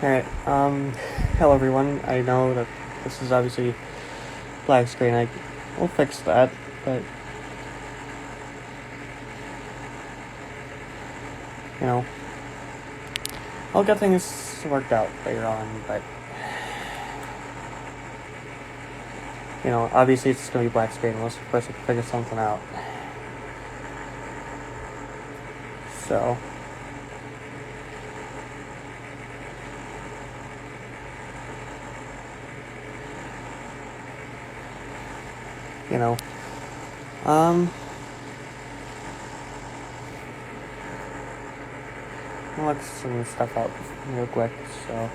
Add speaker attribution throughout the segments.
Speaker 1: Alright, hello everyone. I know that this is obviously black screen. We'll fix that, but, you know, I'll get things worked out later on, but, you know, obviously it's gonna be black screen unless, of course, I can figure something out. So, you know, I'll look some stuff out real quick, so.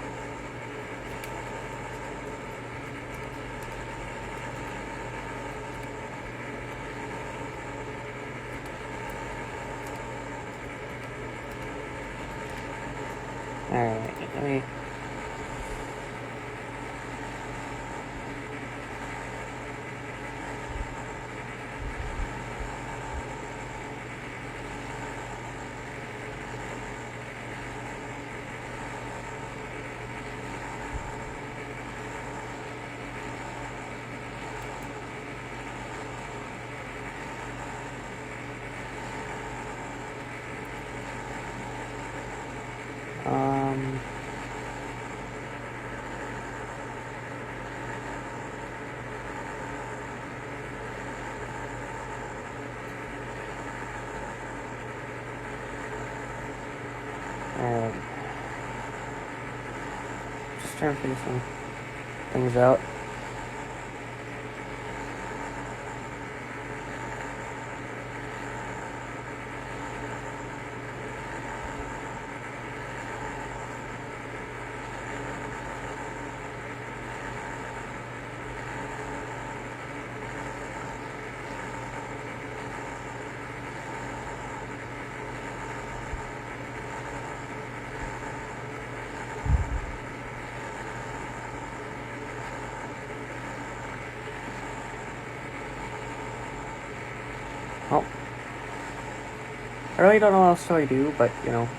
Speaker 1: Alright, let me. Alright. Just trying to figure some things out. Well, I really don't know what else I do, but, you know,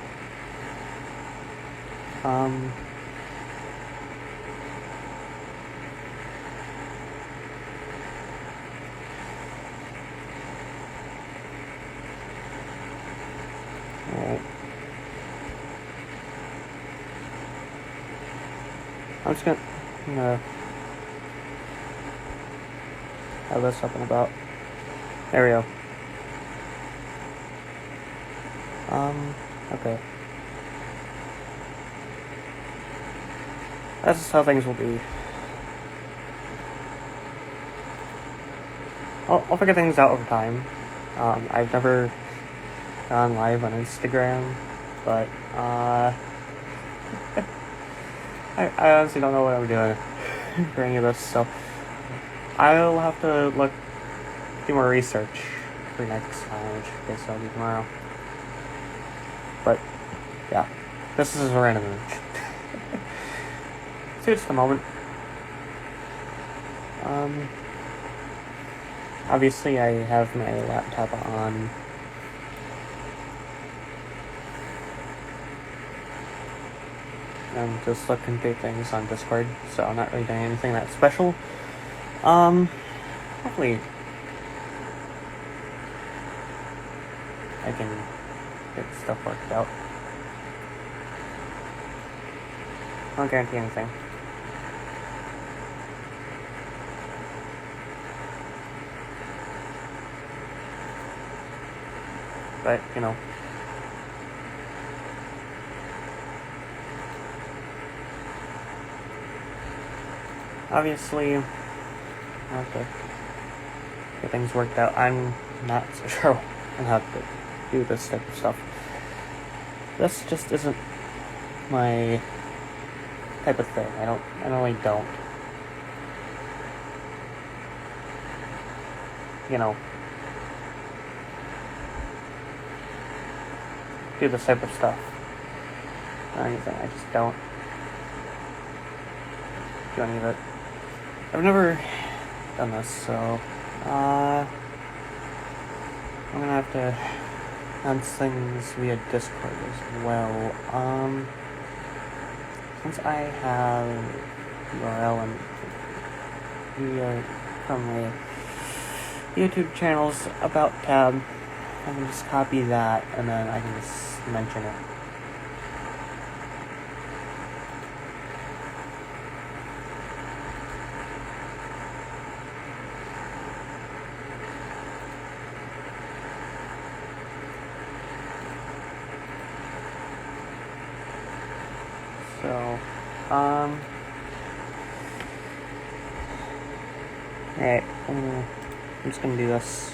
Speaker 1: alright. I'm just gonna have this up and about. There we go. Okay. That's just how things will be. I'll figure things out over time. I've never gone live on Instagram, but, I honestly don't know what I'm doing for any of this, so I'll have to do more research for next time, which I guess I'll do tomorrow. But, yeah, this is a random image. So just a moment. Obviously I have my laptop on. I'm just looking through things on Discord, so I'm not really doing anything that special. Hopefully I can get stuff worked out. I don't guarantee anything. But, you know. Obviously, I have to get things worked out. I'm not so sure on how to do this type of stuff. This just isn't my type of thing. I really don't. You know, do this type of stuff or anything. I just don't do any of it. I've never done this, so I'm gonna have to announce things via Discord as well. since I have URL and from my YouTube channel's About tab, I can just copy that and then I can just mention it. So, alright, I'm just gonna do this.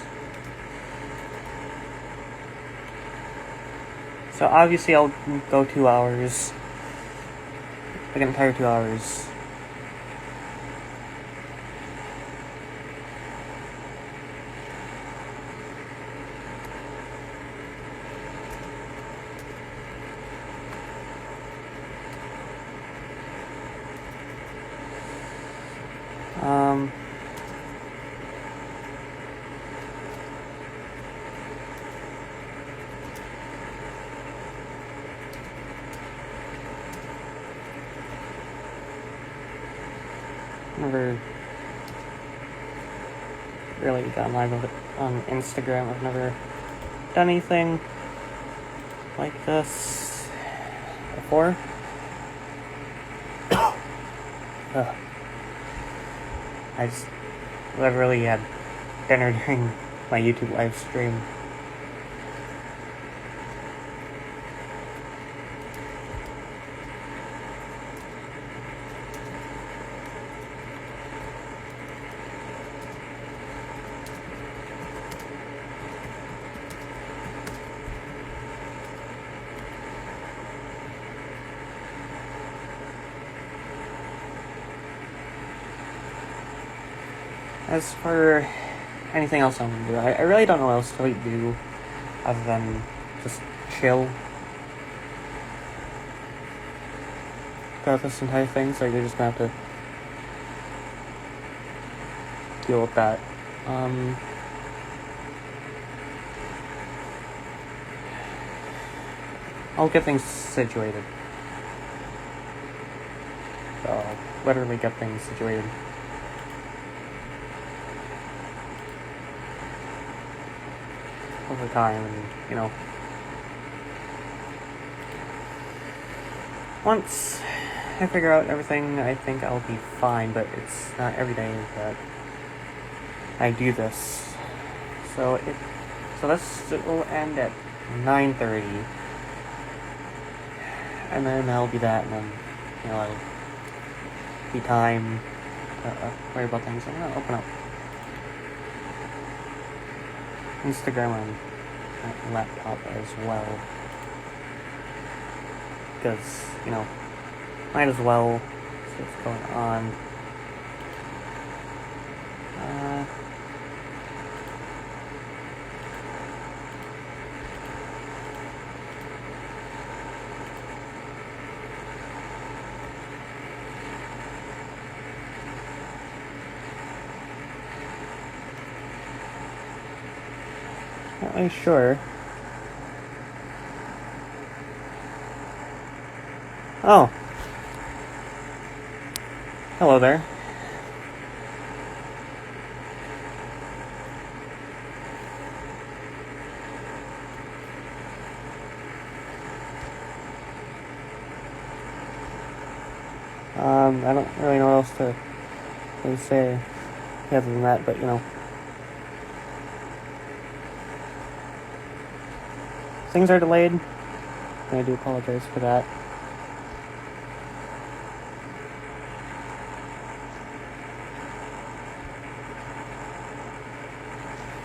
Speaker 1: So obviously I'll go 2 hours, like an entire 2 hours. Never really gone live on Instagram. I've never done anything like this before. I just literally had dinner during my YouTube live stream. As for anything else I'm gonna do, I really don't know what else to do other than just chill throughout this entire thing, so you're just gonna have to deal with that. I'll get things situated. So I'll literally get things situated. Over time, and once I figure out everything, I think I'll be fine, but it's not every day that I do this. So this will end at 9:30, and then that'll be that, and then it'll be time to worry about things. I'm gonna open up Instagram on my laptop as well, because might as well see what's going on. Not really sure. Oh. Hello there. I don't really know what else to really say other than that, but things are delayed, and I do apologize for that.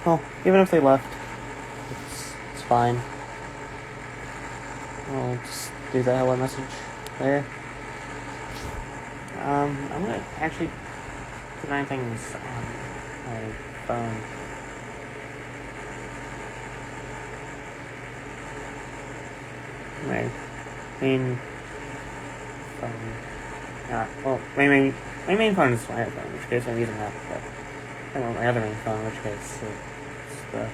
Speaker 1: Well, even if they left, it's fine. I'll just do that hello message there. I'm gonna actually put 9 things on my phone. My main phone. Well, my main phone is my iPhone, in which case I'm using that. But I want my other main phone, in which case it's the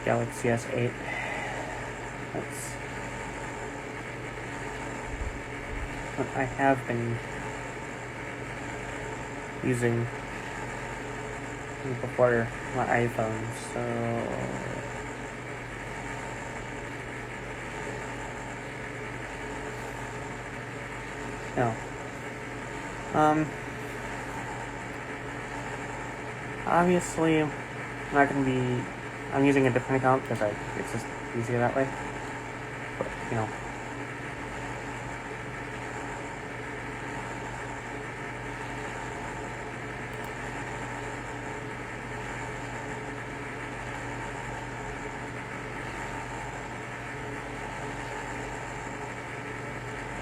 Speaker 1: Galaxy S8. That's what I have been using before my iPhone, so no. Obviously, I'm not gonna be. I'm using a different account because it's just easier that way. But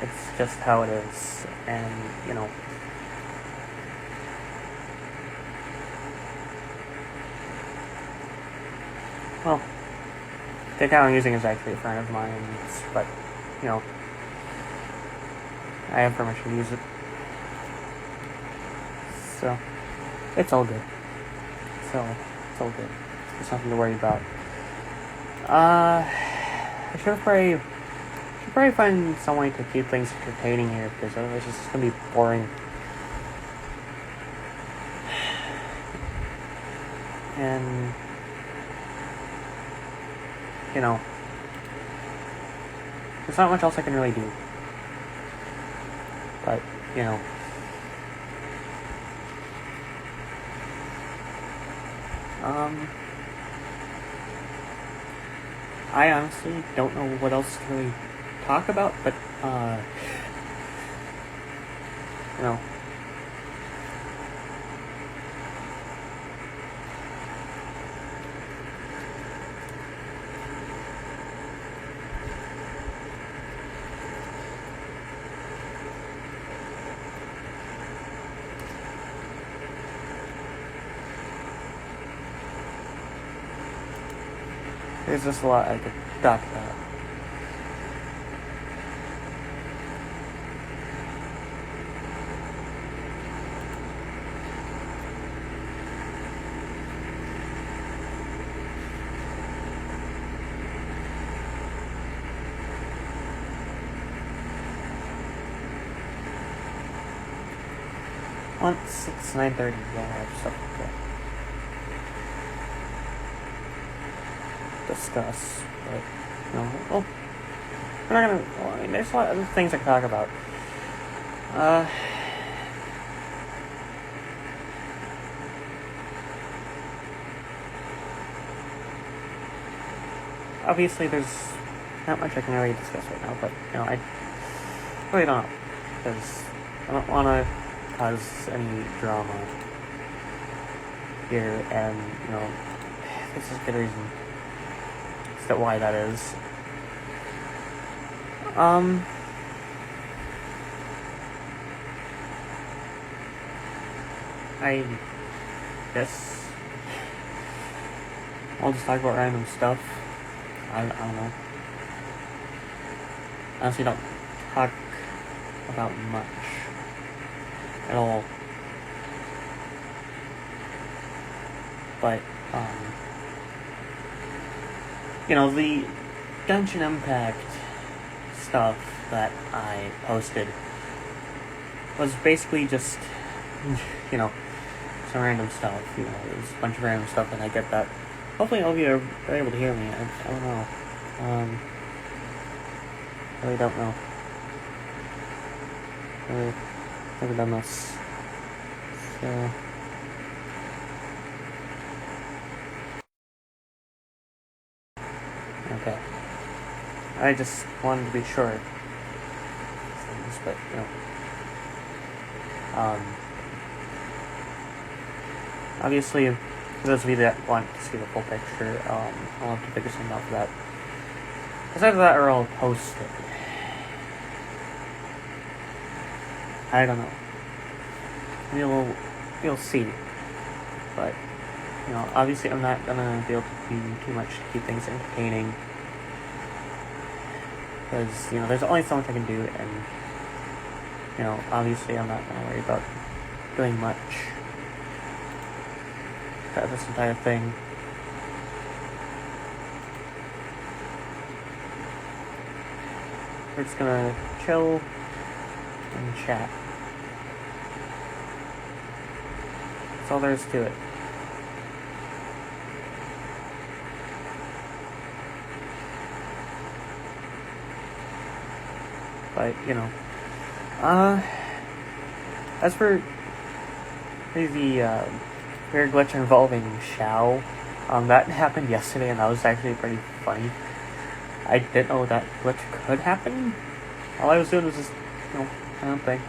Speaker 1: it's just how it is, and well, the account I'm using is actually a friend of mine's, but I have permission to use it, so it's all good. It's all good. There's nothing to worry about. I should probably find some way to keep things entertaining here, because otherwise it's just gonna be boring. And there's not much else I can really do. But I honestly don't know what else to really talk about, but there's just a lot I could talk about. Once it's 9:30, we'll have stuff to discuss, but well, we're not gonna. Well, I mean, there's a lot of other things I can talk about. Obviously, there's not much I can really discuss right now, but I really don't know, because I don't want to cause any drama here, and this is a good reason as to why that is. I guess I'll just talk about random stuff. I don't know. I honestly don't talk about much at all. But the Genshin Impact stuff that I posted was basically just some random stuff. There's a bunch of random stuff, and I get that. Hopefully all of you are able to hear me. I don't know. I really don't know. I've never done this. So okay. I just wanted to be sure. But obviously, for those of you that want to see the full picture, I'll have to figure something out for that. Because after that, I'll post it. I don't know. You'll see. But obviously, I'm not gonna be able to do too much to keep things entertaining. Because there's only so much I can do, and obviously, I'm not gonna worry about doing much throughout this entire thing. We're just gonna chill, in chat. That's all there is to it. But, you know, as for the weird glitch involving Xiao, that happened yesterday, and that was actually pretty funny. I didn't know that glitch could happen. All I was doing was just, you know, camping,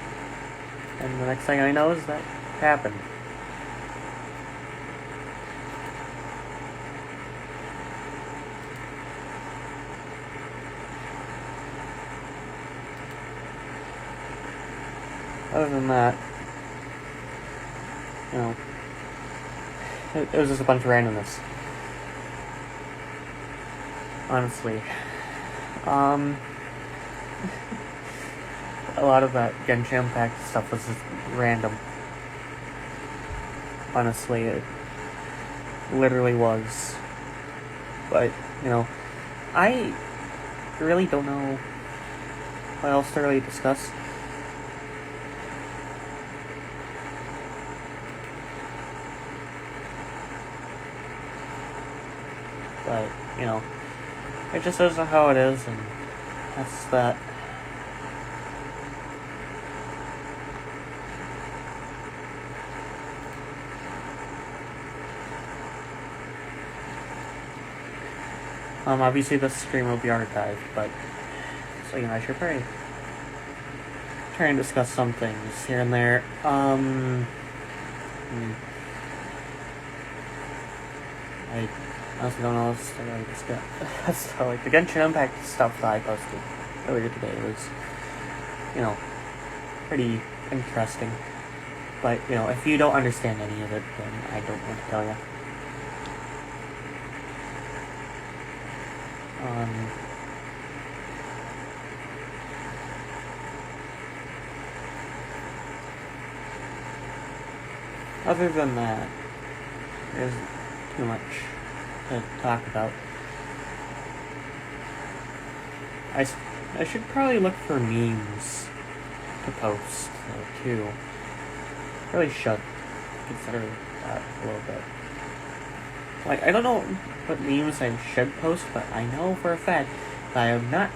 Speaker 1: and the next thing I know is that it happened. Other than that, you know, it was just a bunch of randomness. Honestly. A lot of that Genshin Impact stuff was just random. Honestly, it literally was. But, you know, I really don't know what else to really discuss. But, you know, it just is how it is, and that's that. Obviously this stream will be archived, but, so, you know, I should probably try and discuss some things here and there. I honestly don't know what else to really discuss. So, like, the Genshin Impact stuff that I posted earlier today was, you know, pretty interesting. But, you know, if you don't understand any of it, then I don't want to tell you. Other than that, there's too much to talk about. I should probably look for memes to post, too. Really should consider that a little bit. Like, I don't know what memes I should post, but I know for a fact that I am not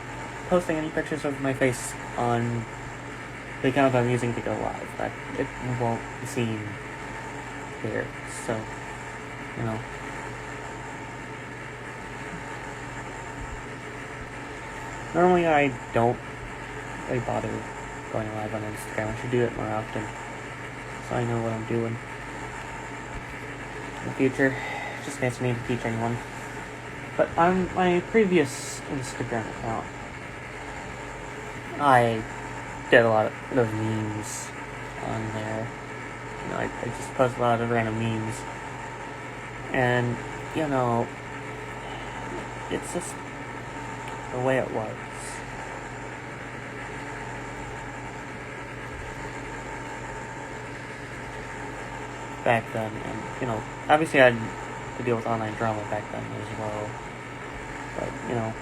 Speaker 1: posting any pictures of my face on the account I'm using to go live. That it won't be seen here, so, you know. Normally I don't really bother going live on Instagram. I should do it more often, so I know what I'm doing in the future, just in case I need to teach anyone. But on my previous Instagram account, I did a lot of those memes on there. You know, I just post a lot of random memes. And, you know, it's just the way it was. Back then, and, you know, obviously I had to deal with online drama back then as well. But, you know,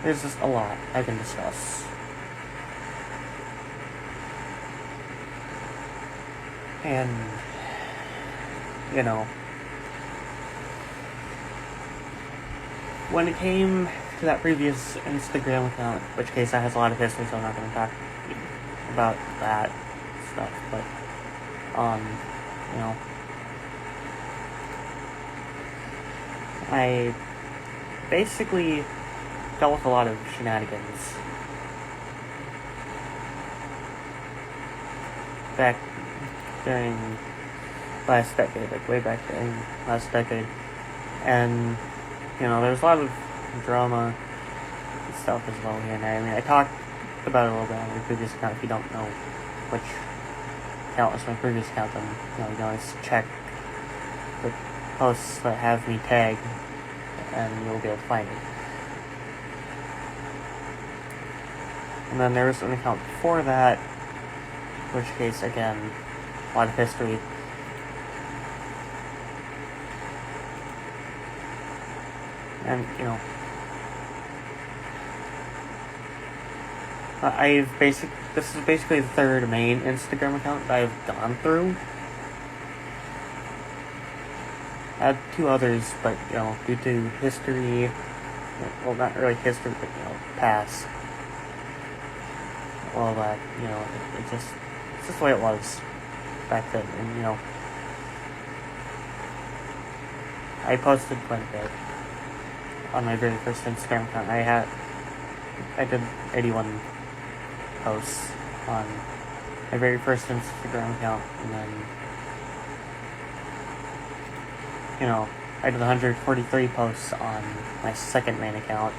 Speaker 1: there's just a lot I can discuss. And, you know, when it came to that previous Instagram account, which case that has a lot of history, so I'm not going to talk about that stuff, but, you know, I basically dealt with a lot of shenanigans back during last decade, like way back during last decade, and, you know, there's a lot of drama and stuff as well here and there. I mean, I talked about it a little bit on my previous account. If you don't know which account was my previous account, then, you know, you can always check the posts that have me tagged, and you'll be able to find it. And then there was an account before that, in which case, again, a lot of history. And, this is basically the third main Instagram account that I've gone through. I had 2 others, but, due to history, well, not really history, but, past, all that, it's just the way it was back then, and, I posted quite a bit on my very first Instagram account. I did 81 posts on my very first Instagram account, and then, I did 143 posts on my second main account,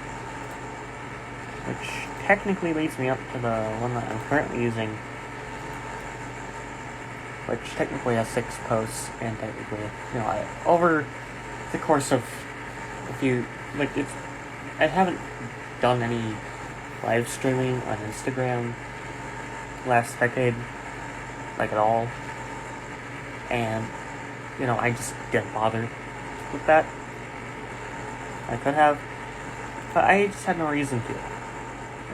Speaker 1: which technically leads me up to the one that I'm currently using, which technically has 6 posts, and technically, over the course of a few, I haven't done any live streaming on Instagram last decade, at all, and, I just didn't bother with that. I could have, but I just had no reason to.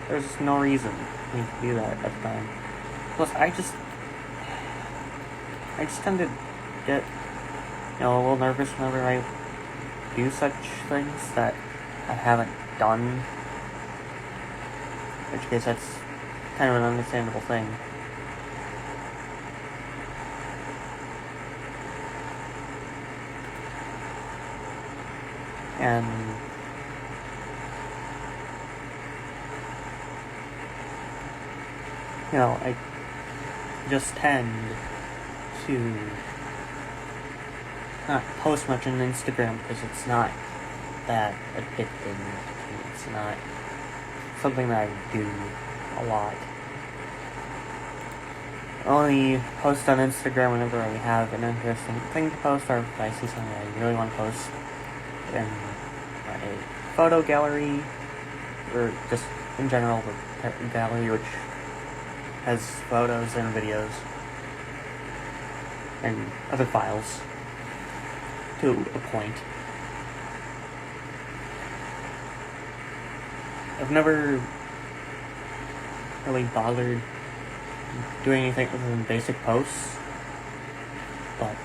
Speaker 1: There's just no reason for me to do that at the time. Plus, I just tend to get, a little nervous whenever I do such things that I haven't done. In which case, that's kind of an understandable thing. And I just tend to not post much on Instagram because it's not that addicting to me. It's not something that I do a lot. I only post on Instagram whenever I have an interesting thing to post, or if I see something I really want to post in my photo gallery, or just in general the gallery, which has photos and videos and other files to a point. I've never really bothered doing anything other than basic posts, but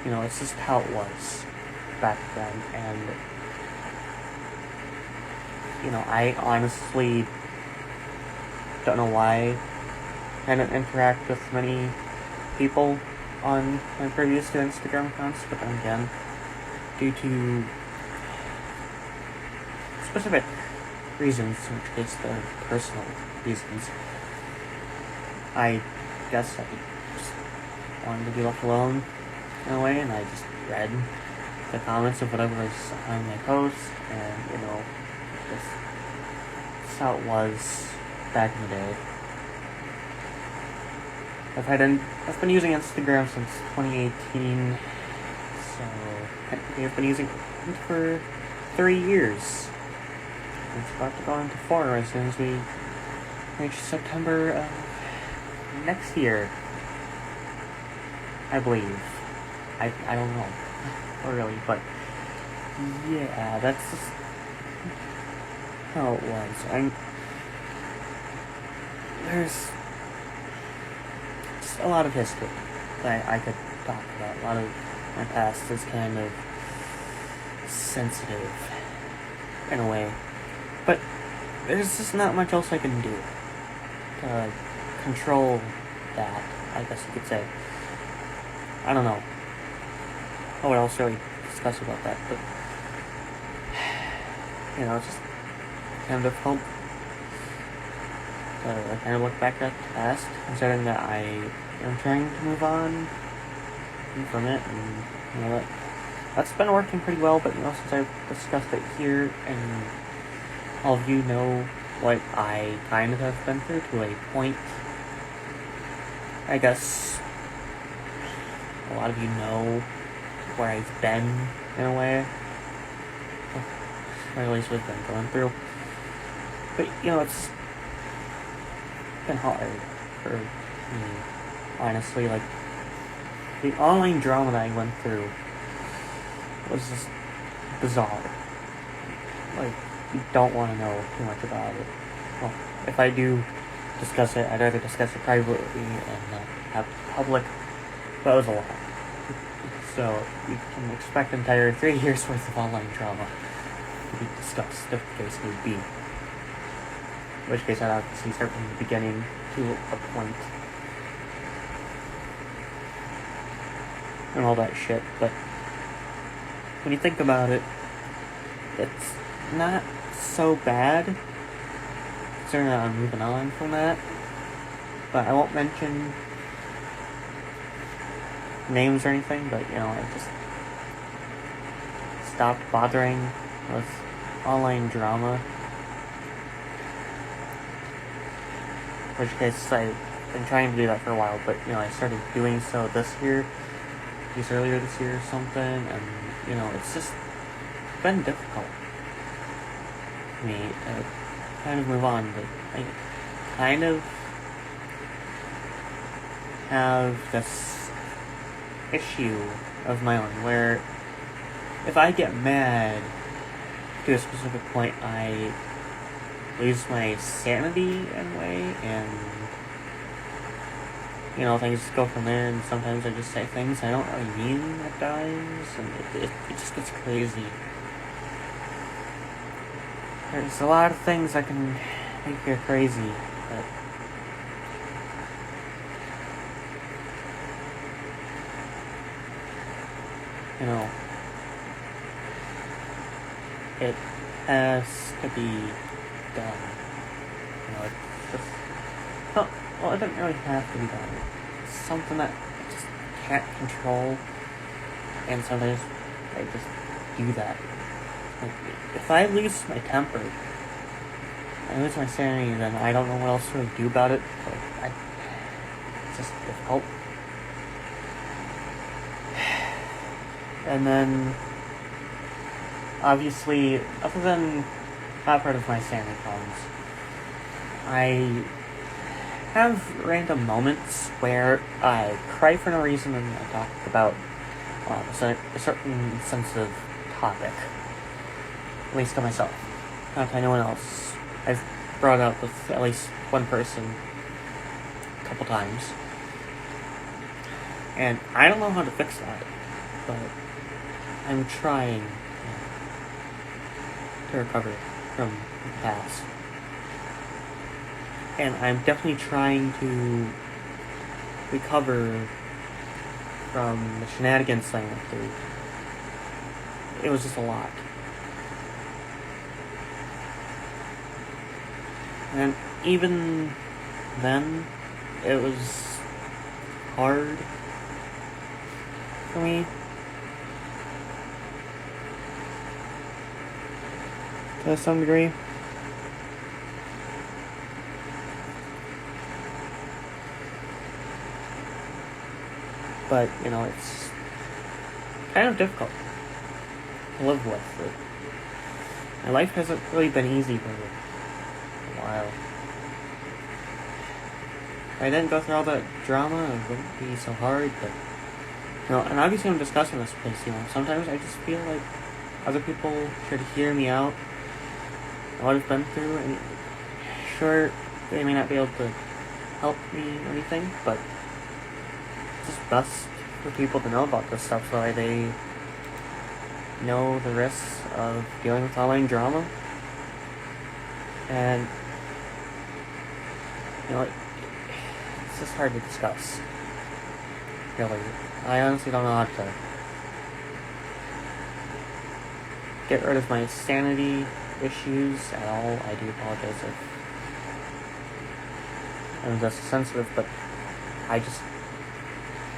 Speaker 1: it's just how it was back then, and I honestly don't know why I didn't interact with many people on my previous 2 Instagram accounts, but then again, due to specific reasons, in which case they're personal reasons, I guess I just wanted to be left alone in a way, and I just read the comments of whatever was on my post, and that's how it was back in the day. I've been using Instagram since 2018, so technically I've been using it for 3 years. It's about to go into 4 as soon as we reach September of next year, I believe. I don't know, really, but yeah, that's just how it was. There's just a lot of history that I could talk about. A lot of my past is kind of sensitive in a way, but there's just not much else I can do to control that, I guess you could say. I don't know what else really discuss about that, but it's just kind of difficult to kind of look back at the past, considering that I am trying to move on from it, and that's been working pretty well. But since I've discussed it here, and all of you know what I kind of have been through to a point, I guess a lot of you know where I've been in a way, or at least what I've been going through. But it's been hard for me, honestly. The online drama that I went through was just bizarre. Like, you don't want to know too much about it. Well, if I do discuss it, I'd rather discuss it privately and not have it public. That was a lot. So, you can expect an entire 3 years worth of online drama to be discussed, if the case may be. In which case, I'd obviously start from the beginning to a point. And all that shit, but when you think about it, it's not so bad. Considering I'm moving on from that. But I won't mention names or anything, but I just stopped bothering with online drama. In which case, I've been trying to do that for a while, but I started doing so earlier this year or something, and it's just been difficult for me to kind of move on, but I kind of have this issue of my own where if I get mad to a specific point, I lose my sanity in a way, and things just go from there, and sometimes I just say things I don't really mean at times, and it just gets crazy. There's a lot of things that can make you crazy, but it has to be done. It's just, well, it doesn't really have to be done. It's something that I just can't control, and sometimes I just do that. Like, if I lose my temper, I lose my sanity, then I don't know what else to really do about it. It's just difficult. And then, obviously, other than that part of my sanity problems, I have random moments where I cry for no reason and I talk about a certain sensitive topic, at least to myself, not to anyone else. I've brought it up with at least one person a couple times, and I don't know how to fix that, but I'm trying to recover from the past. And I'm definitely trying to recover from the shenanigans I went through. It was just a lot. And even then, it was hard for me to some degree. But, it's kind of difficult to live with. My life hasn't really been easy for a while. If I didn't go through all that drama, it wouldn't be so hard, but, and obviously I'm discussing this because, sometimes I just feel like other people should hear me out, what I've been through, and sure, they may not be able to help me or anything, but it's just best for people to know about this stuff so that they know the risks of dealing with online drama. And, it's just hard to discuss. Really. I honestly don't know how to get rid of my sanity issues at all. I do apologize if I'm just sensitive, but I just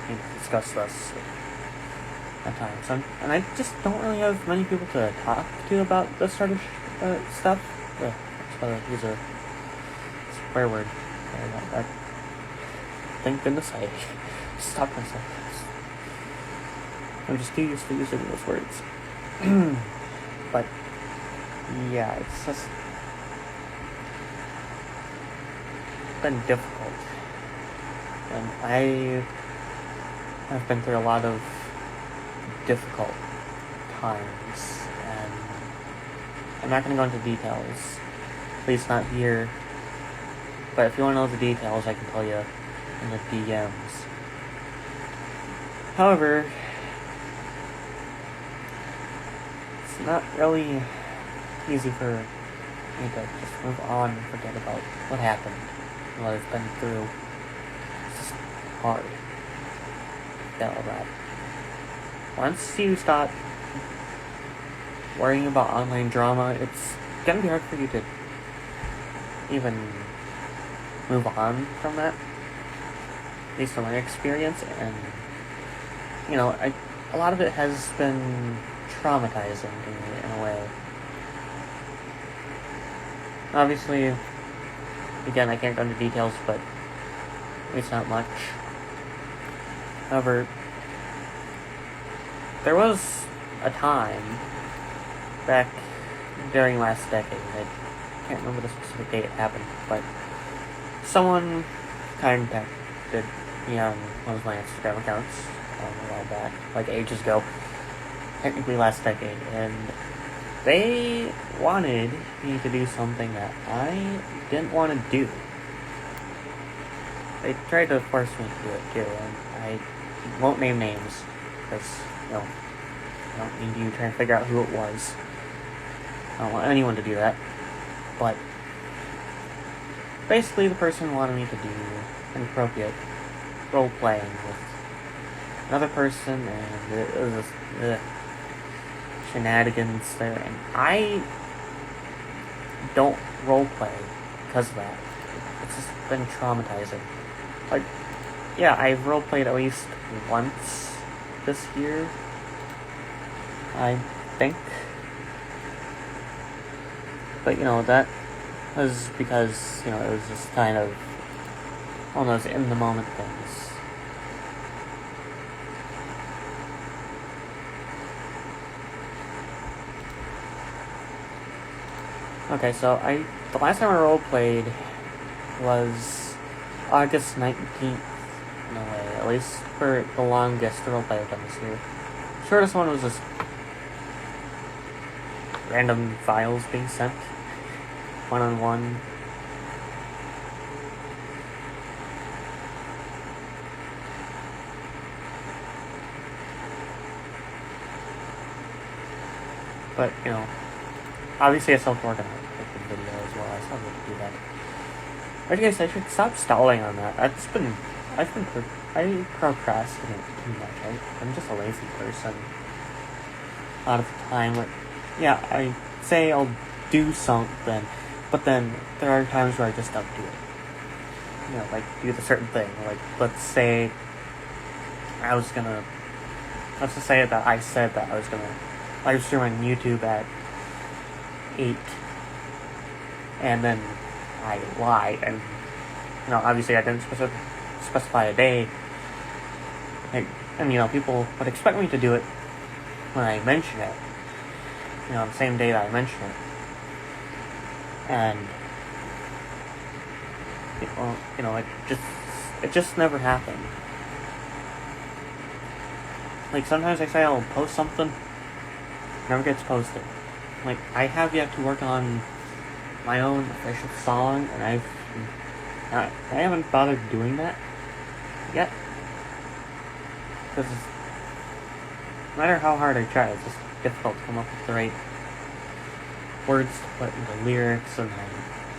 Speaker 1: need to discuss this at times. And I just don't really have many people to talk to about this sort of stuff. That's why I use a swear word. Thank goodness I stopped myself. I'm just too used to using those words. But, yeah, it's just been difficult. And I have been through a lot of difficult times, and I'm not going to go into details, at least not here, but if you want to know the details, I can tell you in the DMs. However, it's not really easy for me to just move on and forget about what happened, what I've been through. It's just hard to get all that. Once you stop worrying about online drama, it's gonna be hard for you to even move on from that, at least from my experience. And you know, a lot of it has been traumatizing to me in a way. Obviously, again, I can't go into details, but it's not much. However, there was a time back during last decade, I can't remember the specific date it happened, but someone contacted me on one of my Instagram accounts a while back, like ages ago, technically last decade, and they wanted me to do something that I didn't want to do. They tried to force me to do it too, and I won't name names, because, you know, I don't need you trying to figure out who it was. I don't want anyone to do that. But basically the person wanted me to do inappropriate role-playing with another person, and it was just shenanigans there, and I don't role-play because of that. It's just been traumatizing. Like, yeah, I've role-played at least once this year, I think. But, you know, that was because, you know, it was just kind of one of those in-the-moment things. Okay, so the last time I role-played was August 19th, in a way, at least for the longest roleplay I've done this year. Shortest one was just random files being sent, one-on-one. But, you know, obviously I still have to work on the video as well. I still have to do that. I guess I should stop stalling on that. I procrastinate too much. I'm just a lazy person. A lot of the time, like, yeah, I say I'll do something, but then there are times where I just don't do it. You know, like, do the certain thing. Like, let's just say that I said that I was gonna live stream on YouTube at 8, and then I lied, and, you know, obviously I didn't specify a day, and, you know, people would expect me to do it when I mention it, you know, the same day that I mention it, and, you know, it just never happened. Like, sometimes I say I'll post something, never gets posted. Like, I have yet to work on my own official song, and I haven't bothered doing that yet. Because no matter how hard I try, it's just difficult to come up with the right words to put into lyrics, and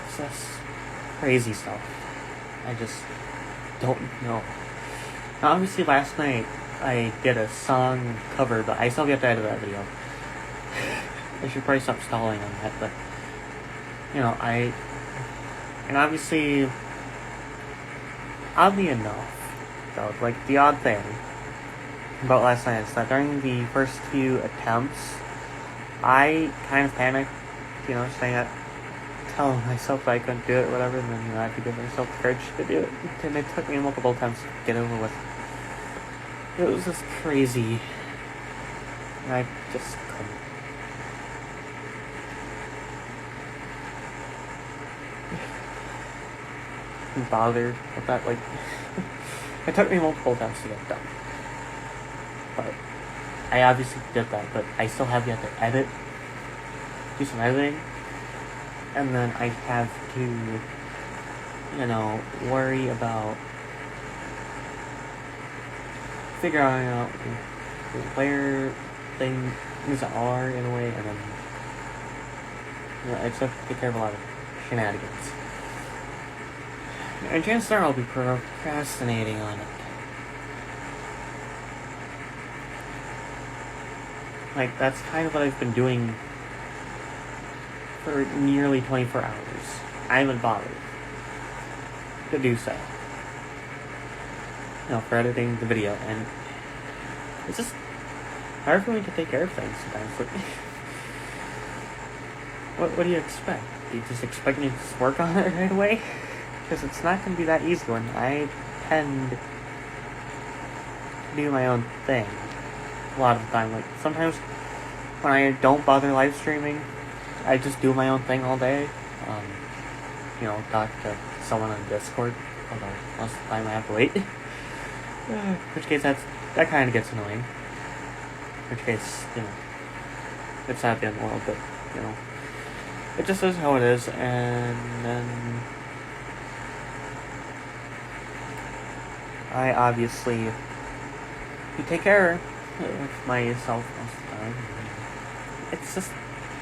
Speaker 1: it's just crazy stuff. I just don't know. Now, obviously, last night I did a song cover, but I still have to edit that video. I should probably stop stalling on that, but, you know, and obviously, oddly enough, though, like, the odd thing about last night is that during the first few attempts, I kind of panicked, you know, telling myself that I couldn't do it or whatever, and then, you know, I had to give myself the courage to do it, and it took me multiple attempts to get over with. It was just crazy, and I just couldn't. Bother with that, like, it took me multiple attempts to get it done, but I obviously did that, but I still have yet to edit do some editing, and then I have to, worry about figuring out where things are in a way, and then I just have to take care of a lot of shenanigans. And chances are I'll be procrastinating on it. Like, that's kind of what I've been doing for nearly 24 hours. I haven't bothered to do so. For editing the video, and it's just hard for me to take care of things sometimes. What do you expect? Do you just expect me to just work on it right away? Because it's not going to be that easy when I tend to do my own thing a lot of the time. Like, sometimes when I don't bother live streaming, I just do my own thing all day. Talk to someone on Discord, although most of the time I have to wait. In which case, that kind of gets annoying. In which case, it's not the end of the world, but, it just is how it is, and then I obviously take care of myself most of the time. It's just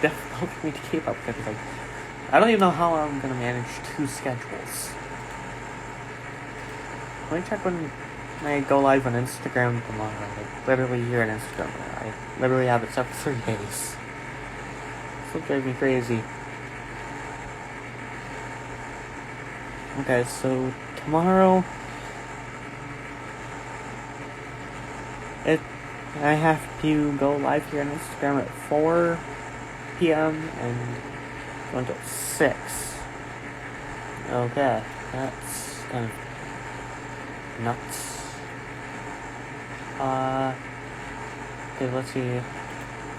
Speaker 1: difficult for me to keep up with it. I don't even know how I'm going to manage 2 schedules. Let me check when I go live on Instagram tomorrow. Literally here on Instagram. I literally have it set for 3 days. This will drive me crazy. Okay, so tomorrow I have to go live here on Instagram at 4 p.m. and go until 6. Okay, that's kind of nuts. Okay, let's see.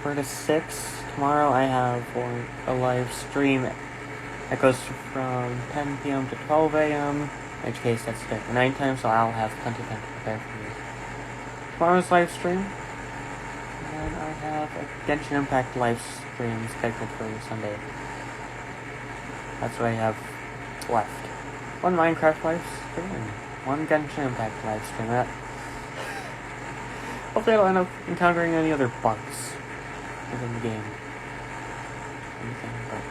Speaker 1: 4 to 6 tomorrow I have a live stream that goes from 10 p.m. to 12 a.m. In which case that's at nighttime, so I'll have plenty of time to prepare for you. Tomorrow's live stream. And then I have a Genshin Impact live stream scheduled for Sunday. That's what I have left. 1 Minecraft live stream and 1 Genshin Impact live stream. Hopefully I don't end up encountering any other bugs within the game. Anything, but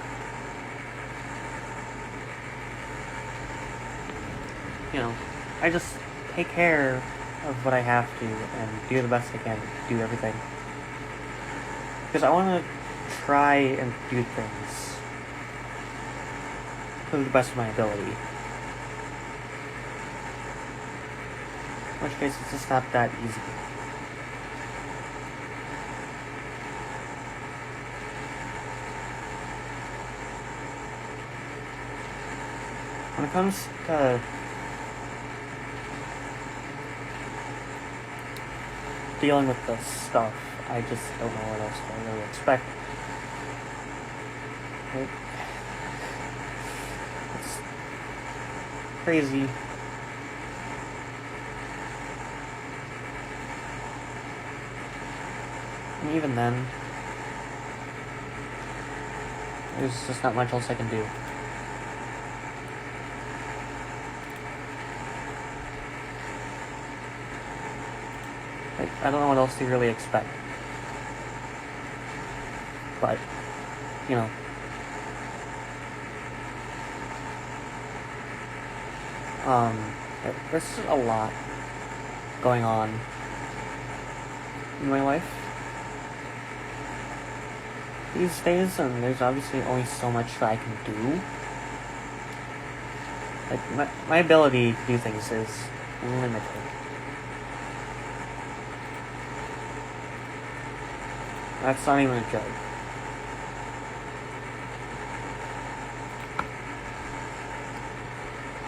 Speaker 1: I just take care of what I have to and do the best I can to do everything. Because I want to try and do things to the best of my ability. In which case, it's just not that easy. When it comes to dealing with this stuff, I just don't know what else to really expect. It's crazy. And even then, there's just not much else I can do. I don't know what else to really expect. But, there's a lot going on in my life these days, and there's obviously only so much that I can do. Like, my ability to do things is limited. That's not even a joke.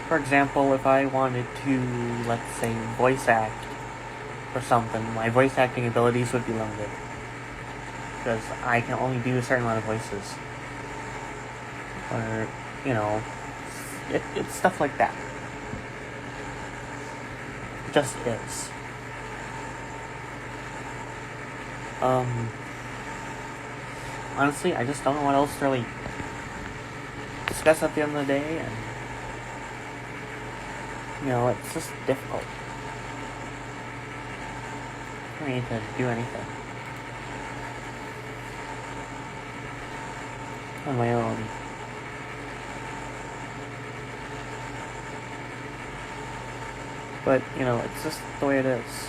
Speaker 1: For example, if I wanted to, let's say, voice act or something, my voice acting abilities would be limited. Because I can only do a certain amount of voices. Or, it's stuff like that. It just is. honestly, I just don't know what else to really discuss at the end of the day, and it's just difficult for me to do anything on my own. But, it's just the way it is.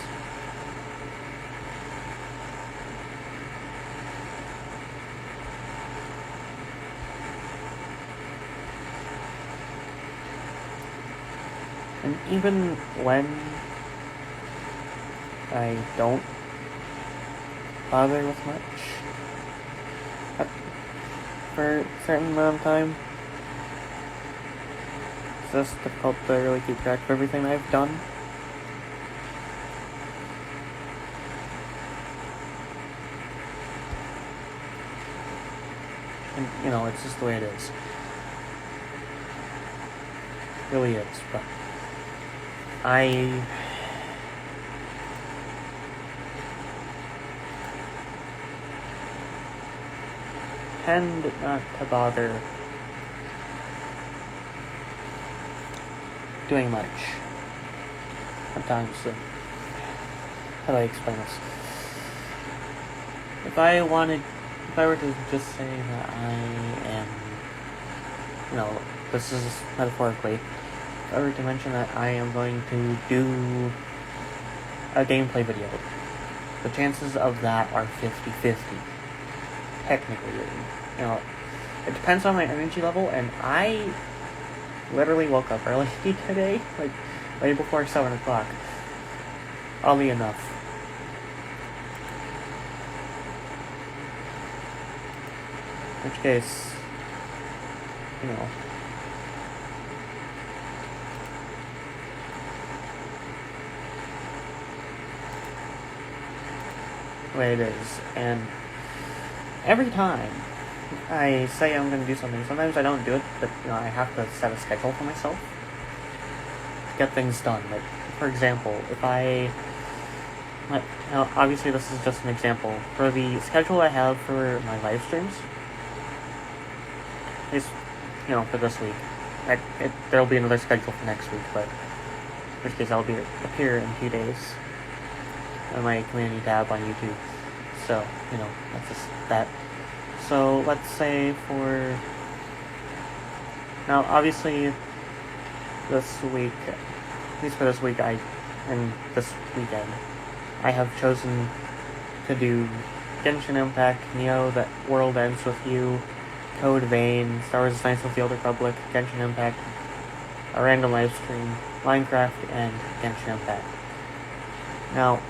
Speaker 1: And even when I don't bother with much for a certain amount of time, it's just difficult to really keep track of everything I've done. And, it's just the way it is. It really is, but I tend not to bother doing much sometimes. How do I explain this? If I were to just say that I am, this is metaphorically, if I were to mention that I am going to do a gameplay video, the chances of that are 50-50. Technically, it depends on my energy level, and I literally woke up early today, like way before 7 o'clock. Oddly enough. In which case, the way it is. And every time I say I'm going to do something, sometimes I don't do it, but I have to set a schedule for myself to get things done. Like, for example, if obviously this is just an example. For the schedule I have for my live streams, is, for this week. There'll be another schedule for next week, but in which case I'll appear in 2 days on my community tab on YouTube. So, that's just that. So, let's say now, obviously, this week, at least for this week, and this weekend, I have chosen to do Genshin Impact, Neo, That World Ends With You, Code Vein, Star Wars: Knights of the Old Republic, Genshin Impact, a random live stream, Minecraft, and Genshin Impact. Now,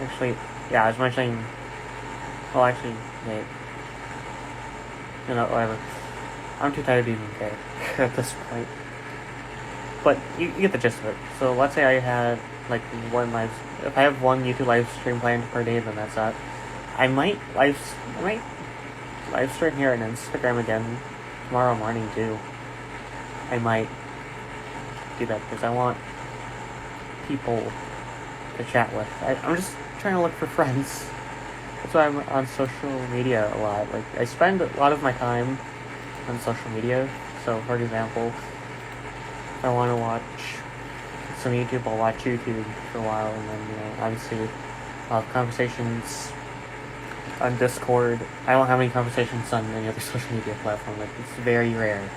Speaker 1: actually, I was mentioning, wait, whatever. I'm too tired to even care at this point. But you get the gist of it. So let's say I had if I have one YouTube live stream planned per day, then that's that. I might live stream here on Instagram again tomorrow morning too. I might do that because I want people to chat with. I'm just trying to look for friends. That's why I'm on social media a lot. Like, I spend a lot of my time on social media. So, for example, if I want to watch some YouTube, I'll watch YouTube for a while, and then, obviously, I'll have conversations on Discord. I don't have any conversations on any other social media platform. Like, it's very rare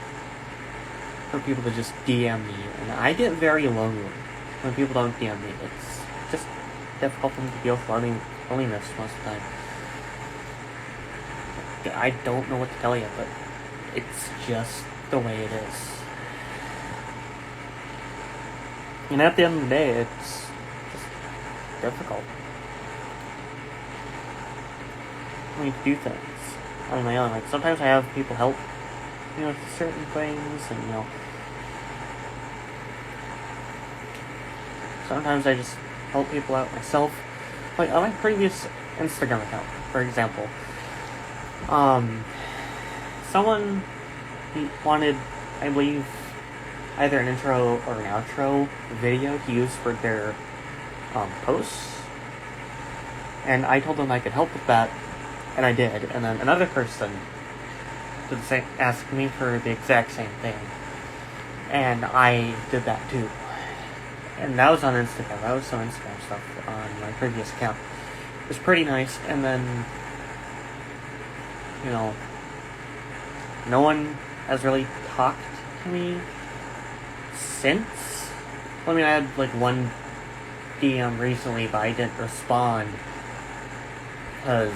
Speaker 1: for people to just DM me, and I get very lonely when people don't DM me. It's just difficult for me to deal with loneliness most of the time. I don't know what to tell you, but it's just the way it is. And at the end of the day, it's just difficult for me to do things on my own. Like, sometimes I have people help, with certain things, and, sometimes I just help people out myself. Like, on my previous Instagram account, for example, someone wanted, I believe, either an intro or an outro video to use for their posts, and I told them I could help with that And I did. And then another person did the same, asked me for the exact same thing. And I did that too. And that was on Instagram. That was some Instagram stuff on my previous account. It was pretty nice. And then, you know, no one has really talked to me since. I mean, I had like one DM recently, but I didn't respond because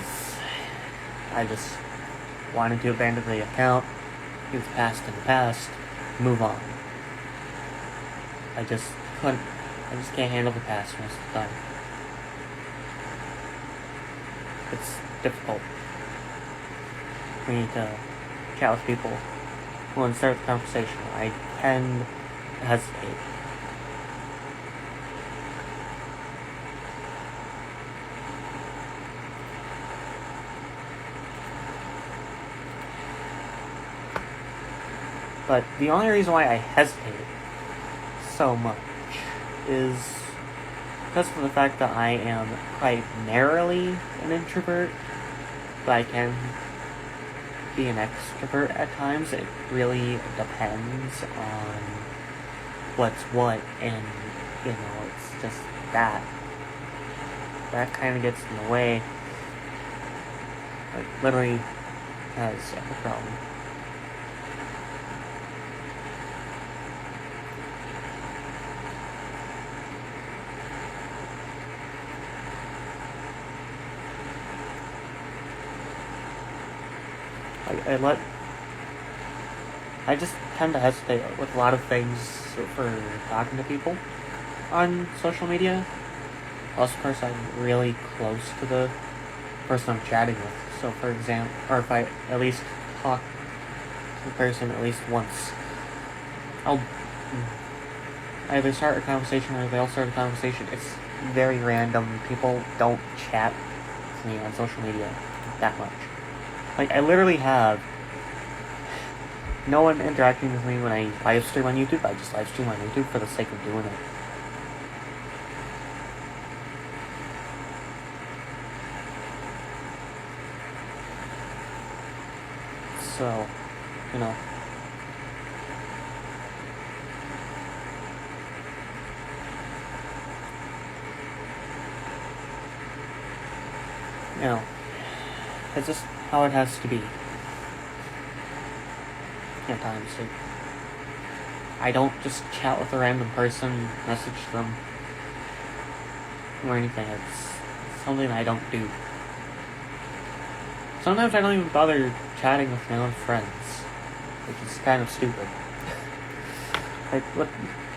Speaker 1: I just wanted to abandon the account, leave the past in the past, move on. I just can't handle the past most of the time. It's difficult for me to chat with people who want to start the conversation. I tend to hesitate. But the only reason why I hesitate so much is because of the fact that I am primarily an introvert, but I can be an extrovert at times. It really depends on what's what, and, you know, it's just that kind of gets in the way. Like, literally has a problem. I just tend to hesitate with a lot of things for talking to people on social media. Also, of course, I'm really close to the person I'm chatting with. So, for example, or if I at least talk to the person at least once, I'll either start a conversation or they'll start a conversation. It's very random. People don't chat with me on social media that much. Like, I literally have no one interacting with me when I live stream on YouTube. I just live stream on YouTube for the sake of doing it. So, you know. You know, it's just how it has to be. At times, I don't just chat with a random person, message them, or anything. It's something I don't do. Sometimes I don't even bother chatting with my own friends, which is kind of stupid. Like,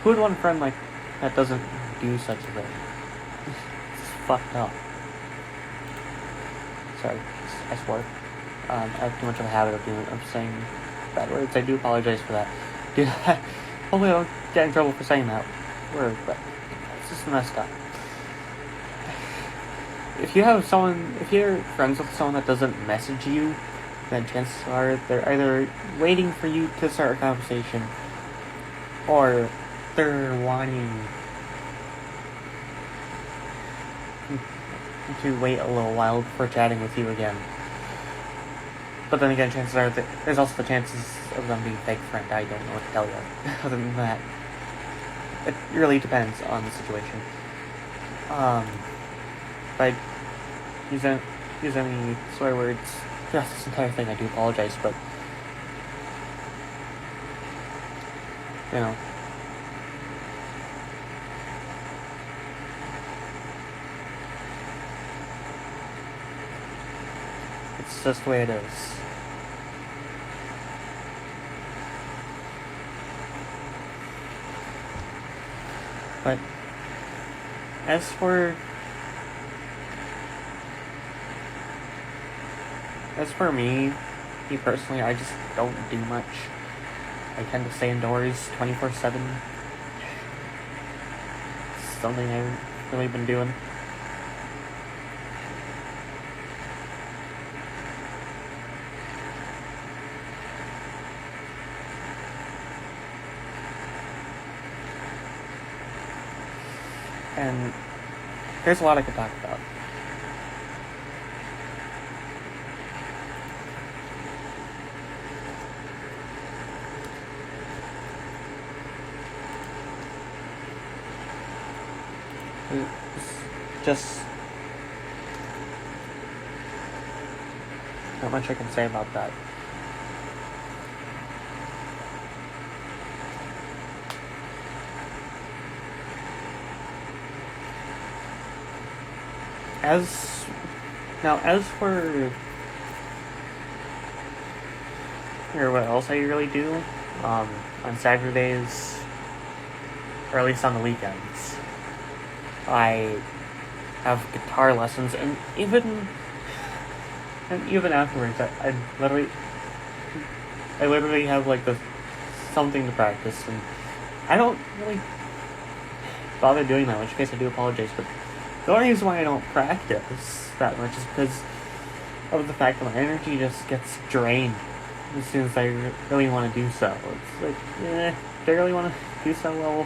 Speaker 1: who would want a friend like that doesn't do such a thing? It's fucked up. Sorry, I swear. I have too much of a habit of saying bad words. I do apologize for that. Dude, hopefully I don't get in trouble for saying that word, but it's just messed up. If you're friends with someone that doesn't message you, then chances are they're either waiting for you to start a conversation, or they're wanting to wait a little while before chatting with you again. But then again, chances are that there's also the chances of them being fake friend. I don't know what to tell you. Other than that, it really depends on the situation. If I use any swear words throughout this entire thing, I do apologize, but, you know. It's just the way it is. But as for me personally, I just don't do much. I tend to stay indoors 24/7. It's something I haven't really been doing. And there's a lot I could talk about. just not much I can say about that. As for what else I really do, on Saturdays, or at least on the weekends, I have guitar lessons, and even afterwards, I literally have like something to practice, and I don't really bother doing that, in which case I do apologize, but the only reason why I don't practice that much is because of the fact that my energy just gets drained as soon as I really want to do so. It's like, do I really want to do so well?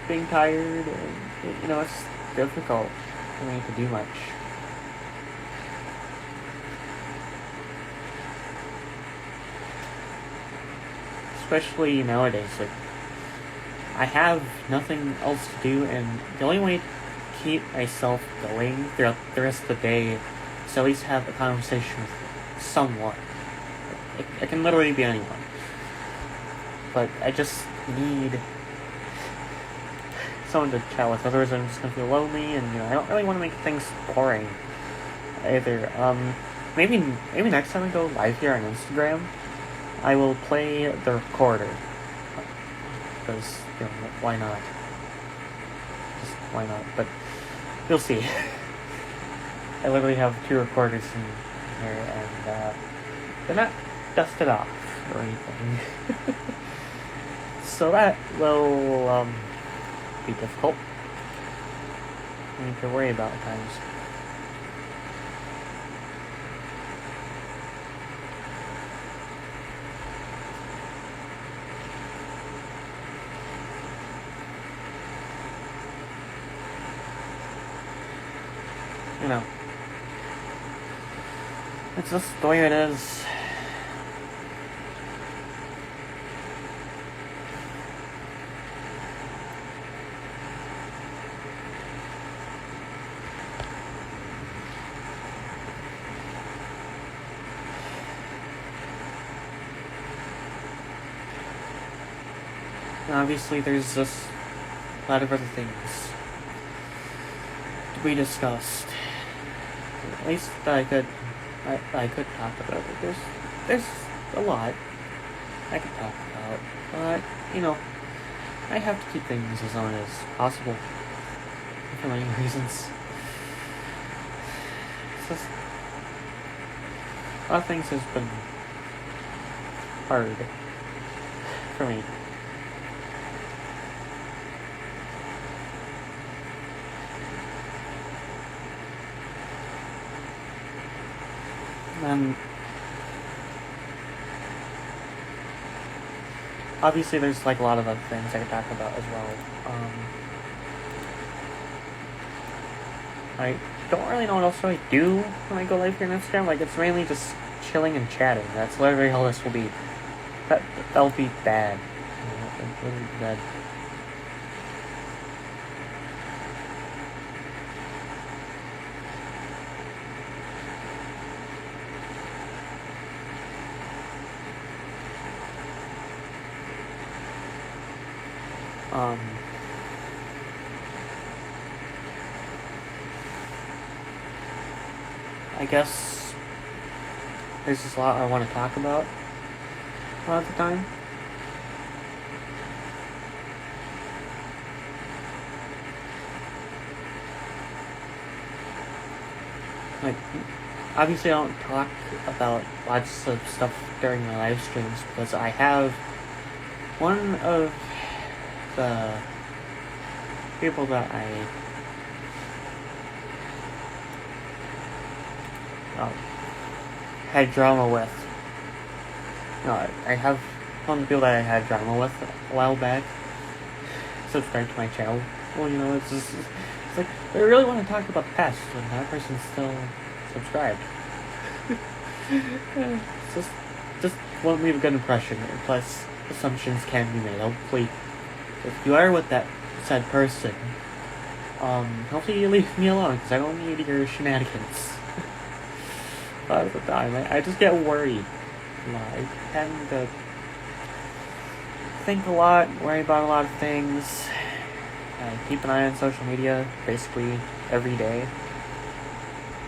Speaker 1: Being tired, and, it's difficult for me to do much. Especially nowadays, like, I have nothing else to do, and the only way to keep myself going throughout the rest of the day is to at least have a conversation with someone. It can literally be anyone. But I just need someone to chat with, otherwise I'm just gonna feel lonely, and I don't really want to make things boring either. Maybe next time I go live here on Instagram, I will play the recorder, because why not? Just why not? But you'll see. I literally have 2 recorders in here, and they're not dusted off or anything, so that will be difficult. I need to worry about at times. It's just the way it is. And obviously, there's just a lot of other things to be discussed. At least I could talk about it. There's a lot I could talk about, but I have to keep things as on as possible for many reasons. It's just, a lot of things has been hard for me. And obviously there's like a lot of other things I could talk about as well. I don't really know what else I do when I go live here on Instagram. Like, it's mainly just chilling and chatting. That's literally all this will be. That'll be bad. That'll be bad. I guess there's just a lot I want to talk about a lot of the time. Like, obviously I don't talk about lots of stuff during my live streams because I have one of the people that I had drama with. I have one of the people that I had drama with a while back subscribe to my channel. Well, it's like, I really want to talk about the past when that person's still subscribed. Just won't leave a good impression, plus assumptions can be made. Hopefully if you are with that said person, hopefully you leave me alone, because I don't need your shenanigans. A lot of the time, I just get worried. You know, I tend to think a lot, worry about a lot of things. I keep an eye on social media basically every day.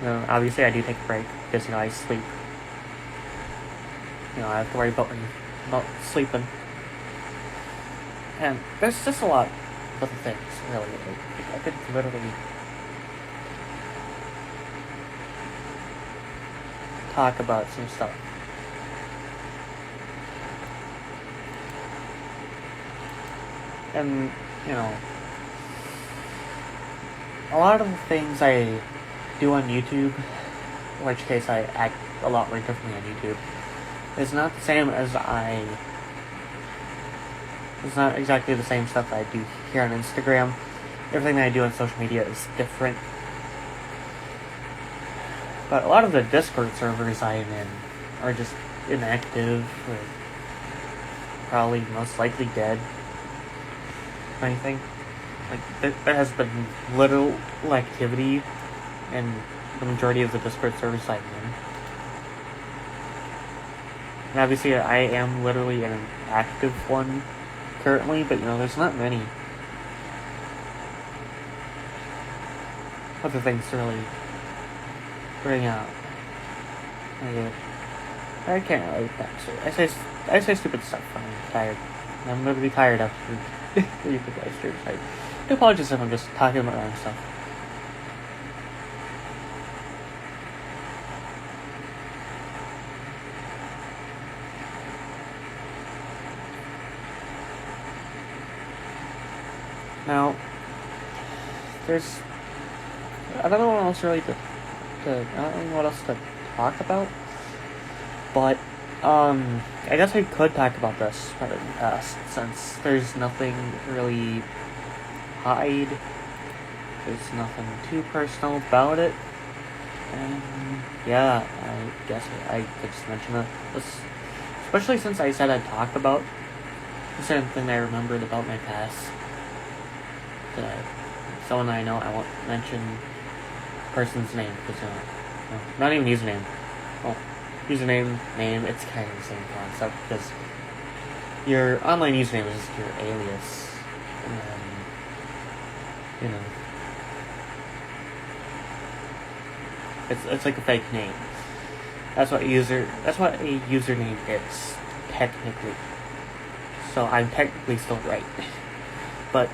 Speaker 1: You know, obviously I do take a break because, you know, I sleep. You know, I have to worry about sleeping. And there's just a lot of other things, really. I could literally talk about some stuff. And, you know, a lot of the things I do on YouTube, in which case I act a lot more differently on YouTube, is not the same as it's not exactly the same stuff I do here on Instagram. Everything that I do on social media is different. But a lot of the Discord servers I am in are just inactive, or probably most likely dead. Anything. Like, there has been little activity in the majority of the Discord servers I'm in. And obviously I am literally in an active one currently, but, you know, there's not many other things to really bring out. I can't really I say stupid stuff. I'm tired. I'm literally tired after the YouTube live streams. I do apologize if I'm just talking about random stuff. Now, I don't know what else really I don't know what else to talk about, but I guess I could talk about this part in the past, since there's nothing really hide. There's nothing too personal about it, and yeah, I guess I could just mention it. Especially since I said I'd talk about the same thing I remembered about my past. Someone I know, I won't mention the person's name, because, not even username. Well, username, name, it's kind of the same concept, because your online username is just your alias. And then, you know, it's like a fake name. That's what a username is, technically. So I'm technically still right. But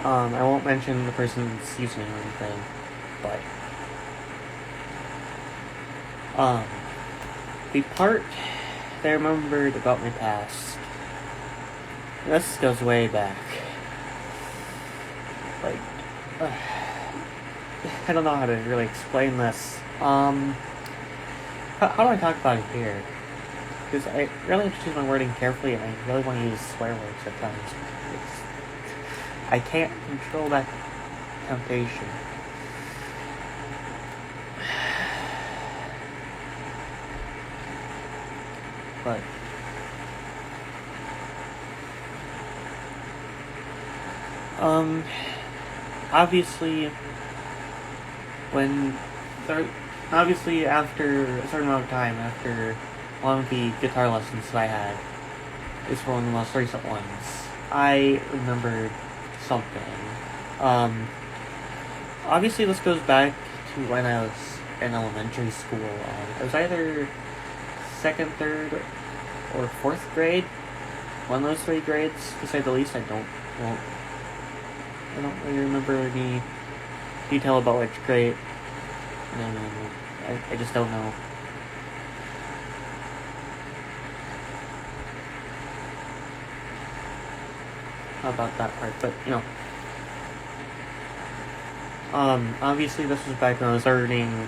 Speaker 1: I won't mention the person's username or anything, but the part that I remembered about my past, this goes way back. Like, I don't know how to really explain this. How do I talk about it here? Because I really have to choose my wording carefully, and I really want to use swear words at times. I can't control that temptation. But obviously after a certain amount of time, after one of the guitar lessons that I had, is one of the most recent ones, I remembered something. Obviously this goes back to when I was in elementary school. It was either 2nd, 3rd, or 4th grade. One of those 3 grades, to say the least. I don't really remember any detail about which grade. I just don't know. About that part, but obviously this was back when I was learning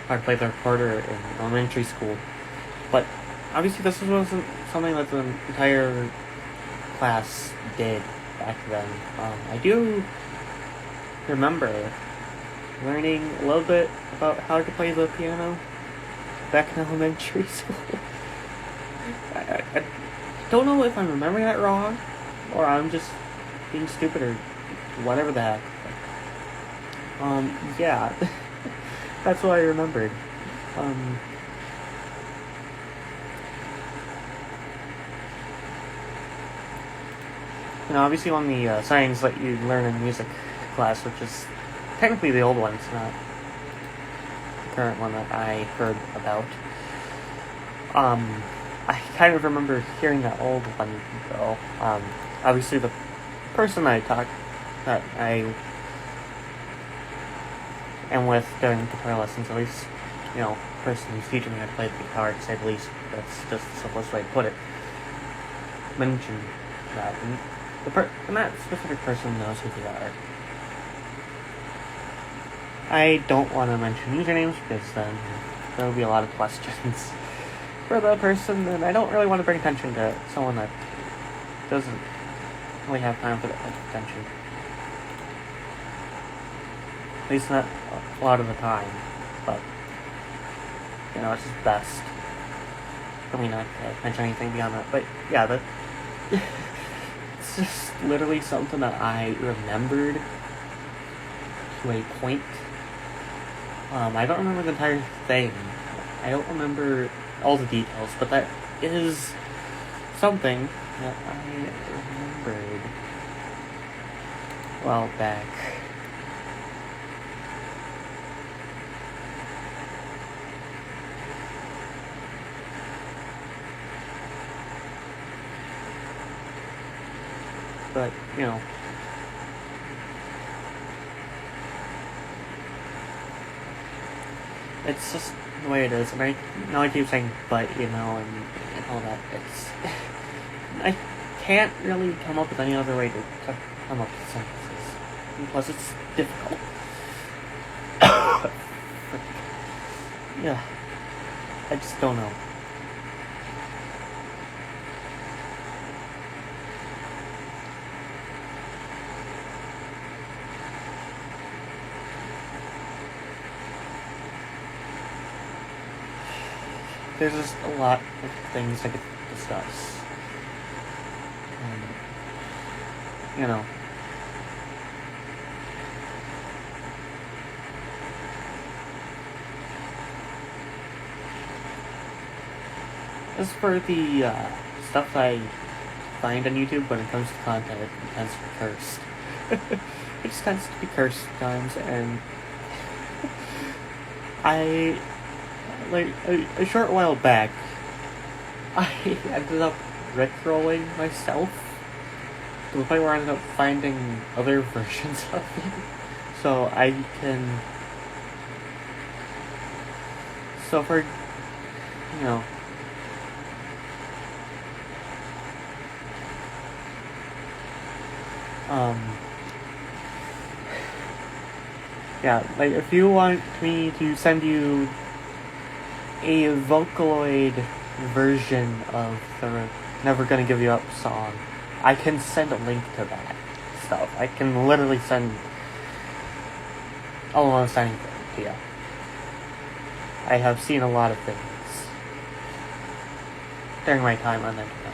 Speaker 1: how to play the recorder in elementary school, but obviously this wasn't something that the entire class did back then. I do remember learning a little bit about how to play the piano back in elementary school. I don't know if I'm remembering that wrong, or I'm just being stupid or whatever the heck. Yeah, that's what I remembered. Obviously on the science that you learn in music class, which is technically the old one, it's not the current one that I heard about. I kind of remember hearing that old one though. Obviously the person that I am with during guitar lessons, at least, person who's teaching me how to play the guitar, to say the least. That's just the simplest way to put it. Mention that, and that specific person knows who they are. I don't want to mention usernames because then there will be a lot of questions for the person, and I don't really want to bring attention to someone that doesn't really have time for that type of attention. At least not a lot of the time, but it's just best for me not to mention anything beyond that. But yeah, it's just literally something that I remembered to a point. I don't remember the entire thing. I don't remember all the details, but that is something that I remembered a while back. But, it's just the way it is, and I keep saying but, and all that. I can't really come up with any other way to come up with sentences. And plus, it's difficult. Yeah. I just don't know. There's just a lot of things I could discuss. As for the stuff that I find on YouTube, when it comes to content, it tends to be cursed. It just tends to be cursed at times, and a short while back, I ended up rickrolling myself to the point where I ended up finding other versions of it. So for, if you want me to send you a Vocaloid version of the Never Gonna Give You Up song, I can send a link to that stuff. I can literally send almost anything to you. I have seen a lot of things during my time on the internet.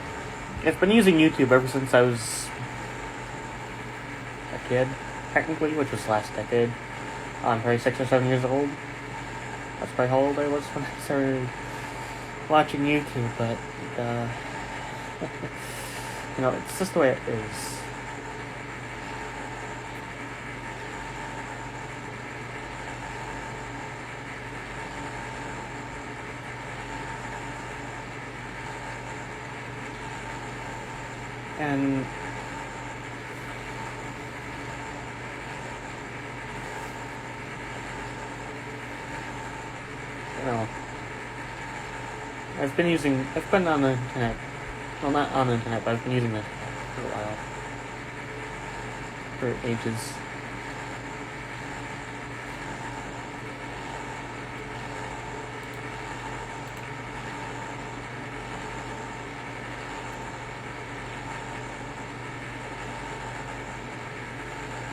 Speaker 1: I've been using YouTube ever since I was a kid, technically, which was last decade. I'm probably 6 or 7 years old. That's probably how old I was when I started watching YouTube, but, it's just the way it is. And I've been on the internet, well, not on the internet, but I've been using it for a while, for ages.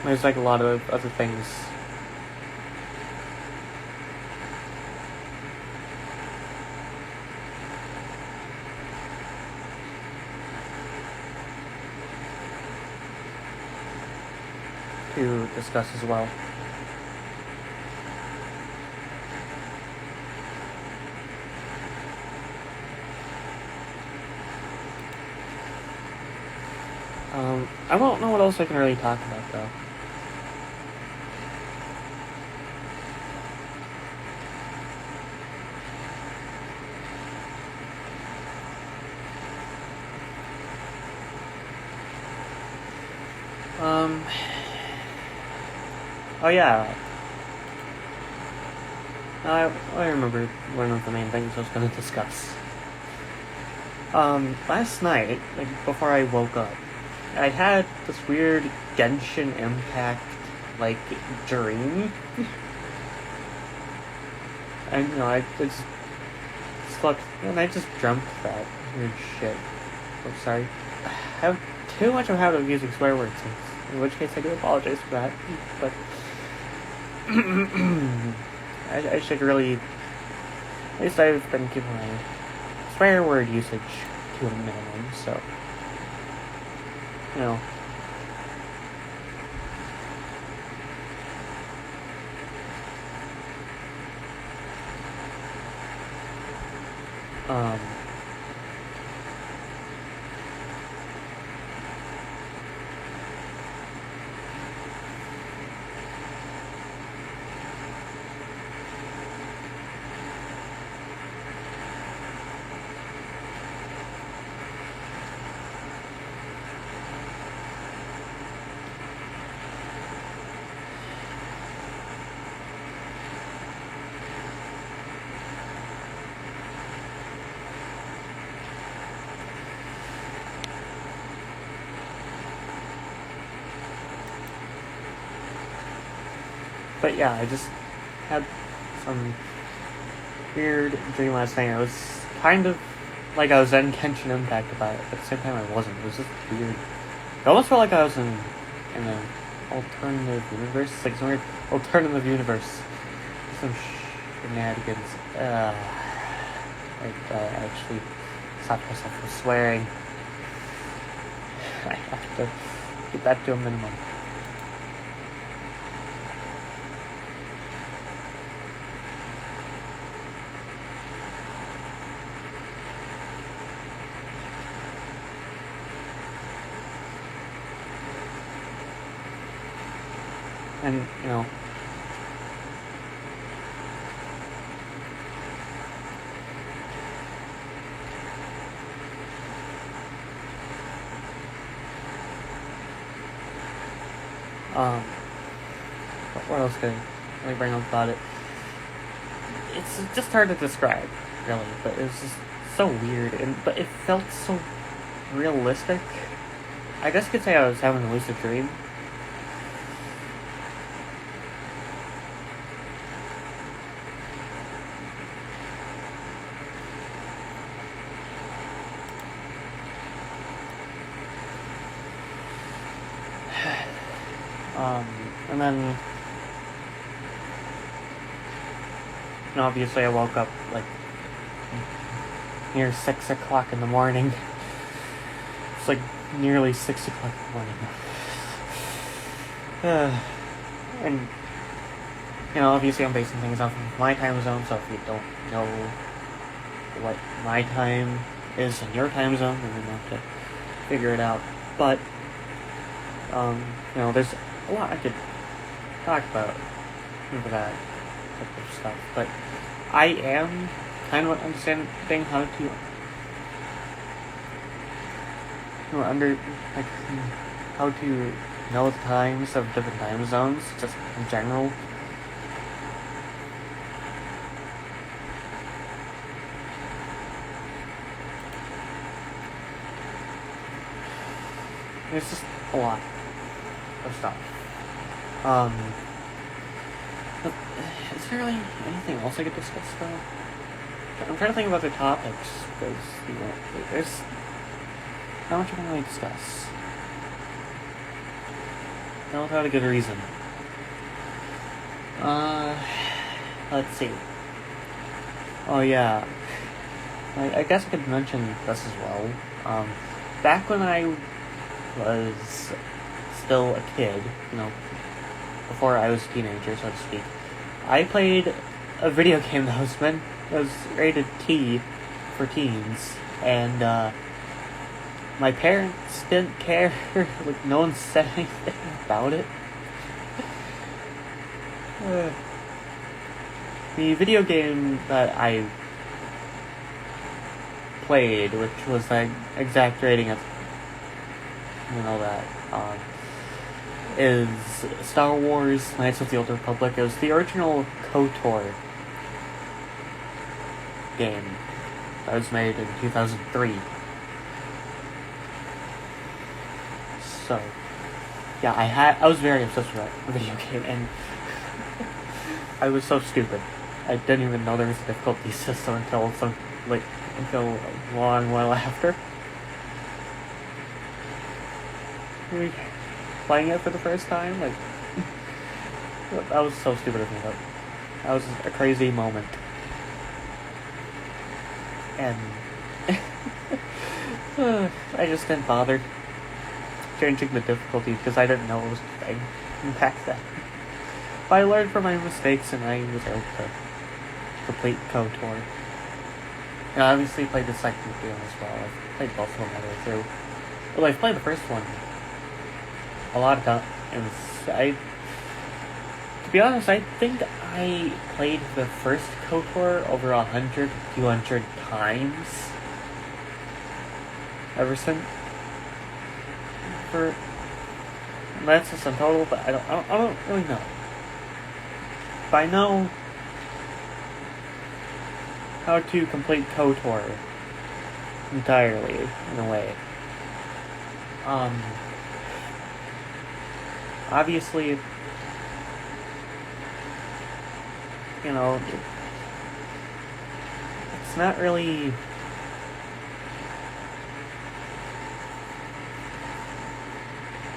Speaker 1: There's a lot of other things. discuss as well. I don't know what else I can really talk about, though. Oh yeah. I remember one of the main things I was going to discuss. Last night, like, before I woke up, I had this weird Genshin Impact, like, dream. And, I just slept, and I just dreamt that weird shit. I'm sorry. I have too much of a habit of using swear words, in which case I do apologize for that, but I should really, at least I've been keeping my swear word usage to a minimum, so, but yeah, I just had some weird dream last night. It was kind of like I was in Genshin Impact about it, but at the same time I wasn't. It was just weird. It almost felt like I was in an alternative universe, like some weird alternative universe. Some shenanigans. I actually stopped myself from swearing. I have to get that to a minimum. And, what else could I bring up about it? It's just hard to describe, really, but it was just so weird, but it felt so realistic. I guess you could say I was having a lucid dream. And then, obviously I woke up, like, near 6 o'clock in the morning. It's like nearly 6 o'clock in the morning. And, obviously I'm basing things off of my time zone, so if you don't know what my time is in your time zone, then you have to figure it out. But, there's a lot I could talk about for that type of stuff, but I am kind of understanding how to how to know the times of different time zones, just in general. There's just a lot of stuff. Is there really anything else I could discuss, though? I'm trying to think of other topics, because, there's not much I can really discuss. Not without a good reason. Let's see. Oh, yeah. I guess I could mention this as well. Back when I was still a kid, before I was a teenager, so to speak, I played a video game that was rated T for teens, and my parents didn't care. Like, no one said anything about it. The video game that I played, which was like exact rating of, that, is Star Wars Knights of the Old Republic. It was the original KOTOR game that was made in 2003. So, yeah, I was very obsessed with that video game, and I was so stupid. I didn't even know there was a difficulty system until a long while after. Playing it for the first time, that was so stupid of me. That was a crazy moment. And I just didn't bother changing the difficulty because I didn't know it was a thing back then. But I learned from my mistakes, and I was able to complete KOTOR. And I obviously played the second game as well. I've played both of them all the way through. Well, I've played the first one a lot of times. To be honest, I think I played the first KOTOR over 100, 200 times ever since. That's just in total, but I don't really know. But I know how to complete KOTOR entirely, in a way. Obviously, it's not really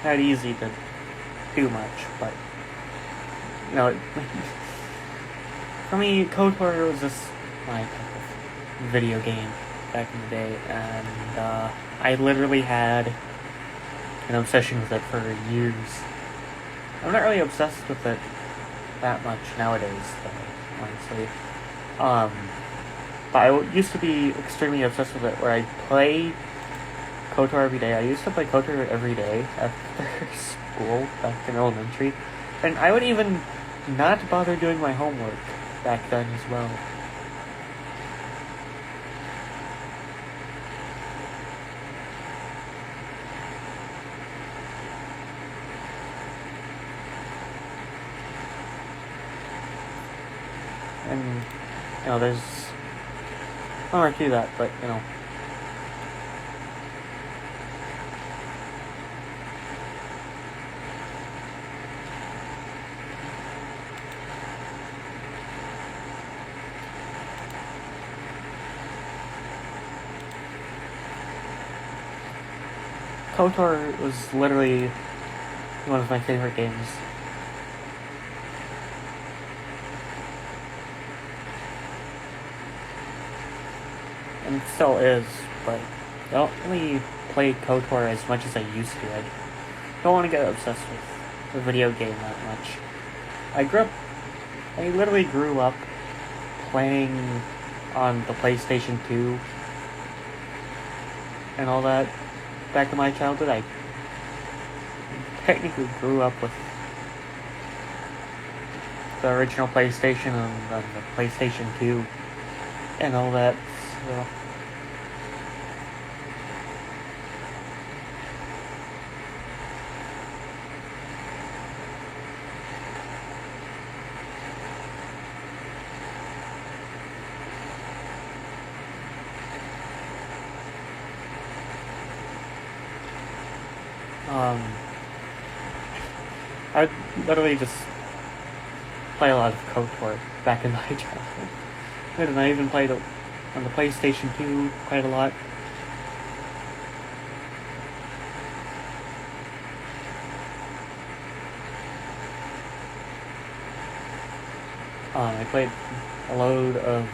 Speaker 1: that easy to do much, but, for me, KOTOR was just my type of video game back in the day, and I literally had an obsession with it for years. I'm not really obsessed with it that much nowadays, though, honestly. But I used to be extremely obsessed with it, where I'd play KOTOR every day. I used to play KOTOR every day after school, back in elementary. And I would even not bother doing my homework back then as well. And, there's more to that, but, KOTOR was literally one of my favorite games. And it still is, but I don't really play KOTOR as much as I used to. I don't want to get obsessed with the video game that much. I literally grew up playing on the PlayStation 2 and all that. Back in my childhood, I technically grew up with the original PlayStation and the PlayStation 2 and all that, so. I literally just play a lot of KOTOR back in my childhood. And I even played it on the PlayStation 2 quite a lot. I played a load of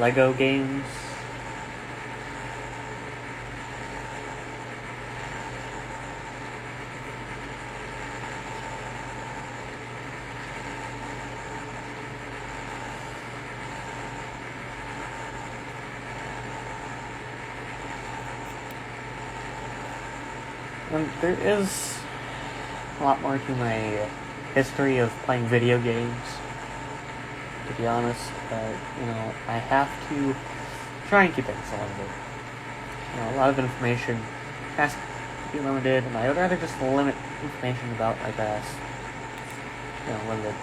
Speaker 1: Lego games. And there is a lot more to my history of playing video games, to be honest, but, I have to try and keep things a little bit. A lot of information has to be limited, and I would rather just limit information about my past, limited.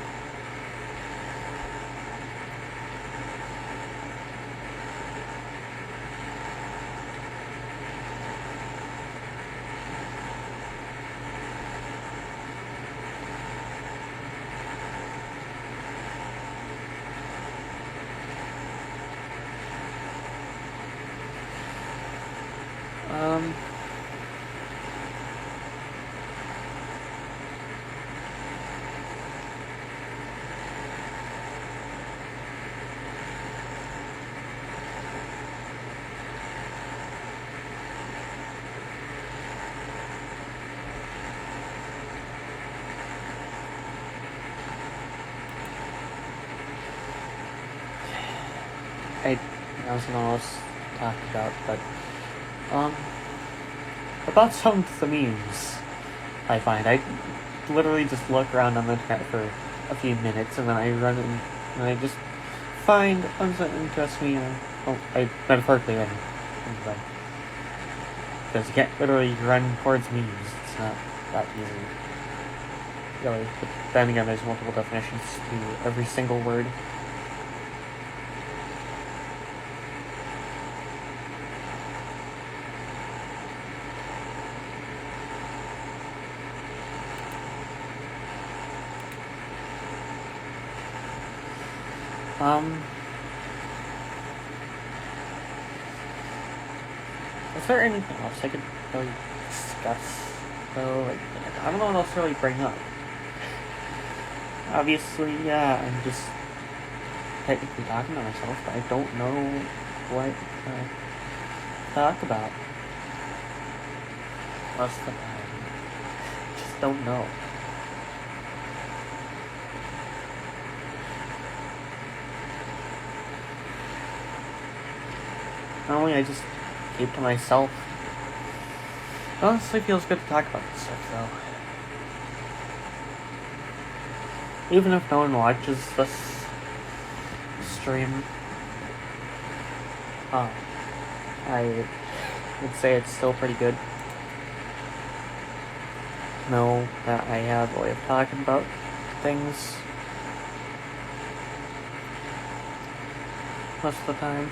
Speaker 1: I don't know what else to talk about, but, about some of the memes I find. I literally just look around on the internet for a few minutes, and then I run in, and I just find ones that interest me, and, I metaphorically run into them. Because you can't literally run towards memes, it's not that easy. Really, but then again, there's multiple definitions to every single word. Is there anything else I could really discuss, though? I don't know what else to really bring up. Obviously, yeah, I'm just technically talking to myself, but I don't know what to talk about. Most of the time. Just don't know. Normally I just keep to myself. It honestly feels good to talk about this stuff, though. Even if no one watches this stream, I would say it's still pretty good to know that I have a way of talking about things most of the time.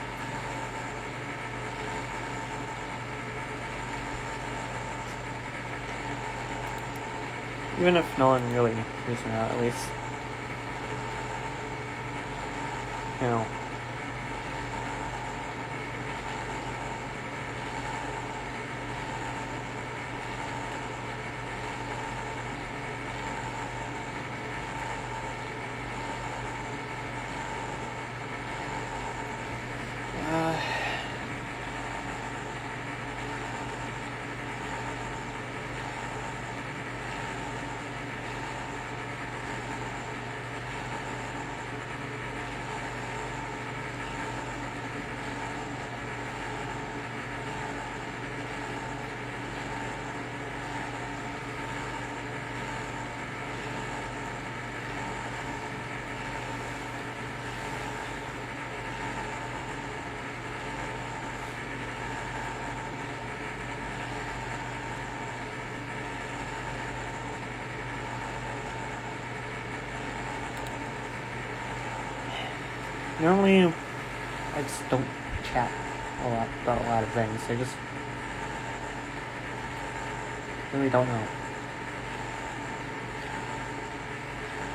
Speaker 1: Even if no one really hears me out, at least, normally I just don't chat a lot about a lot of things. I just really don't know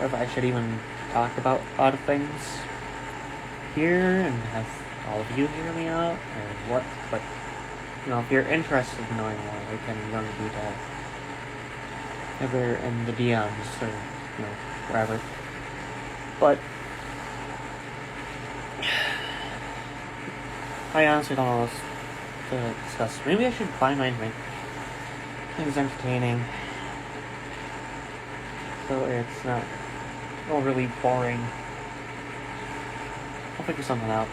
Speaker 1: if I should even talk about a lot of things here and have all of you hear me out or what, but if you're interested in knowing more, I can go into detail either in the DMs or wherever, but I honestly don't know what else to discuss. Maybe I should find my things entertaining, so it's not overly boring. I'll figure something out,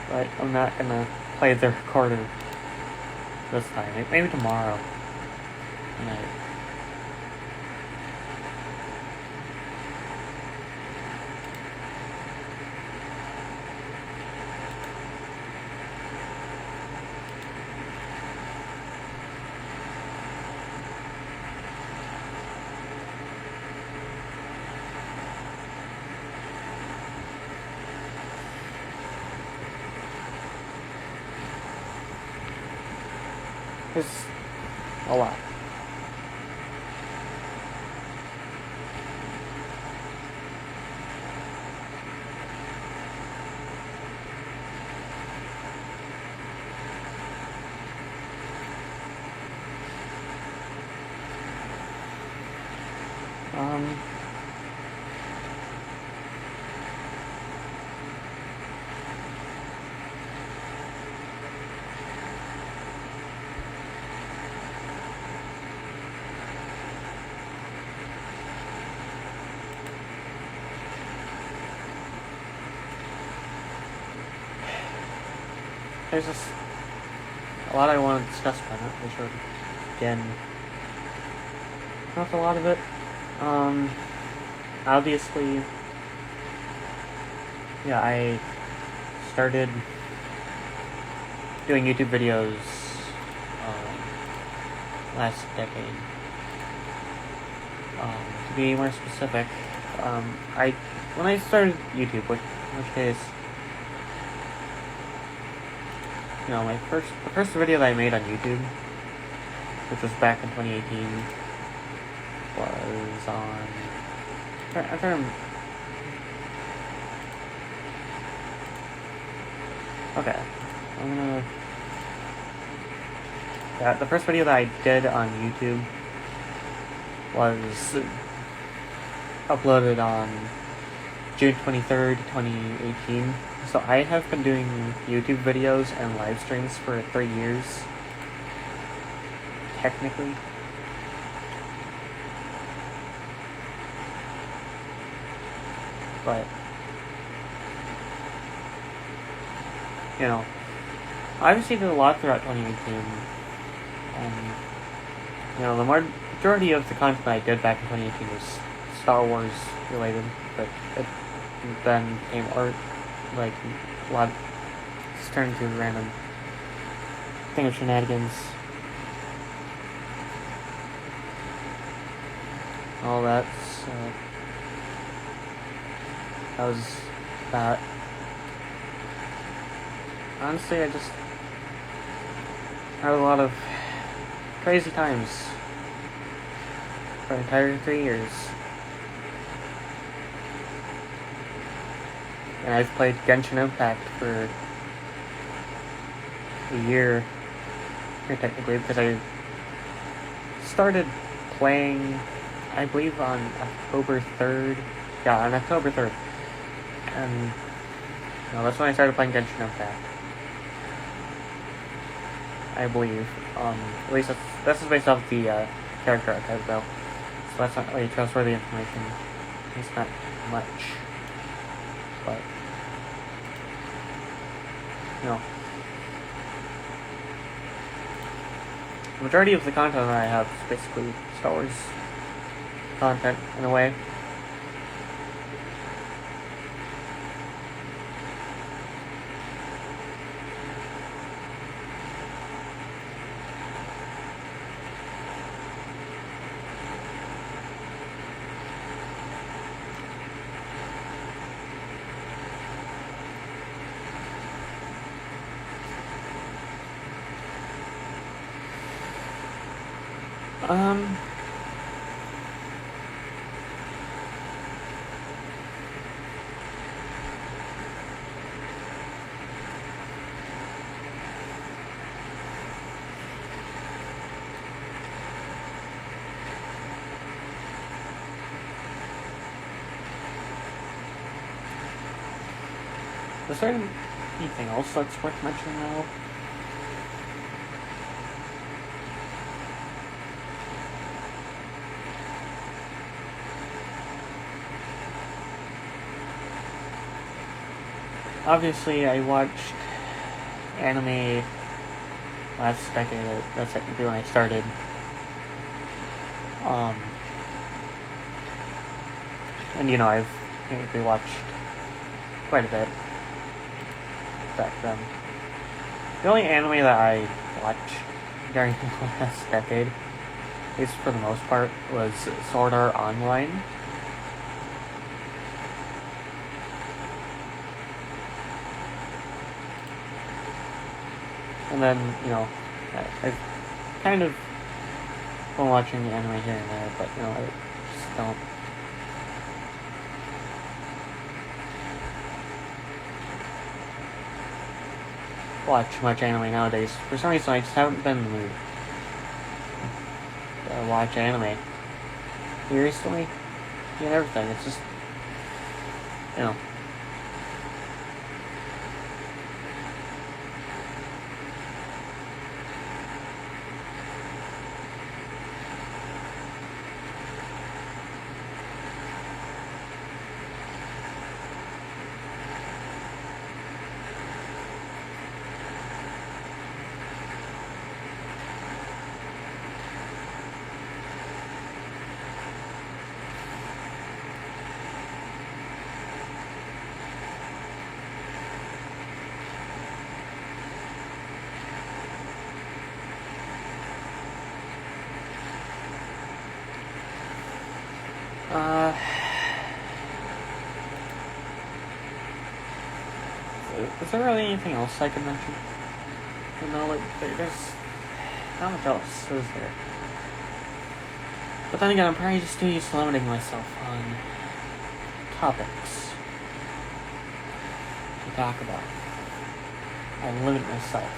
Speaker 1: but I'm not gonna play the recorder this time. Maybe tomorrow. night. It's a lot. There's just a lot I want to discuss about it, which are, again, not a lot of it. Obviously, yeah, I started doing YouTube videos last decade. To be more specific, when I started YouTube, in which case, you know, the first video that I made on YouTube, which was back in 2018, was on. I'm trying to. Okay, I'm gonna. Yeah, the first video that I did on YouTube was uploaded on June 23rd, 2018. So I have been doing YouTube videos and live streams for 3 years, technically. But, you know, I obviously did a lot throughout 2018, and, you know, the majority of the content I did back in 2018 was Star Wars related, but it then became art, like, a lot, just turned into a random thing of shenanigans. All that, so that was that. Honestly, I just had a lot of crazy times for the entire 3 years. And I've played Genshin Impact for a year, technically, because I started playing, I believe, on October 3rd. Yeah, on October 3rd. And, you know, that's when I started playing Genshin Impact, I believe. At least that's based off the character archive, though. So that's not really trustworthy information. It's not much. But, you know, the majority of the content that I have is basically Star Wars content, in a way. Is there anything else that's worth mentioning now? Obviously, I watched anime last decade. That's technically when I started. And you know, I've rewatched quite a bit back then. The only anime that I watched during the last decade, at least for the most part, was Sword Art Online. And then, you know, I've kind of been watching anime here and there, but, you know, I just don't watch much anime nowadays. For some reason, I just haven't been in the mood to watch anime. Recently, and everything. It's just, you know. Is there really anything else I can mention? You know, like, there's not much else, is there? But then again, I'm probably just too used to limiting myself on topics to talk about. I limit myself.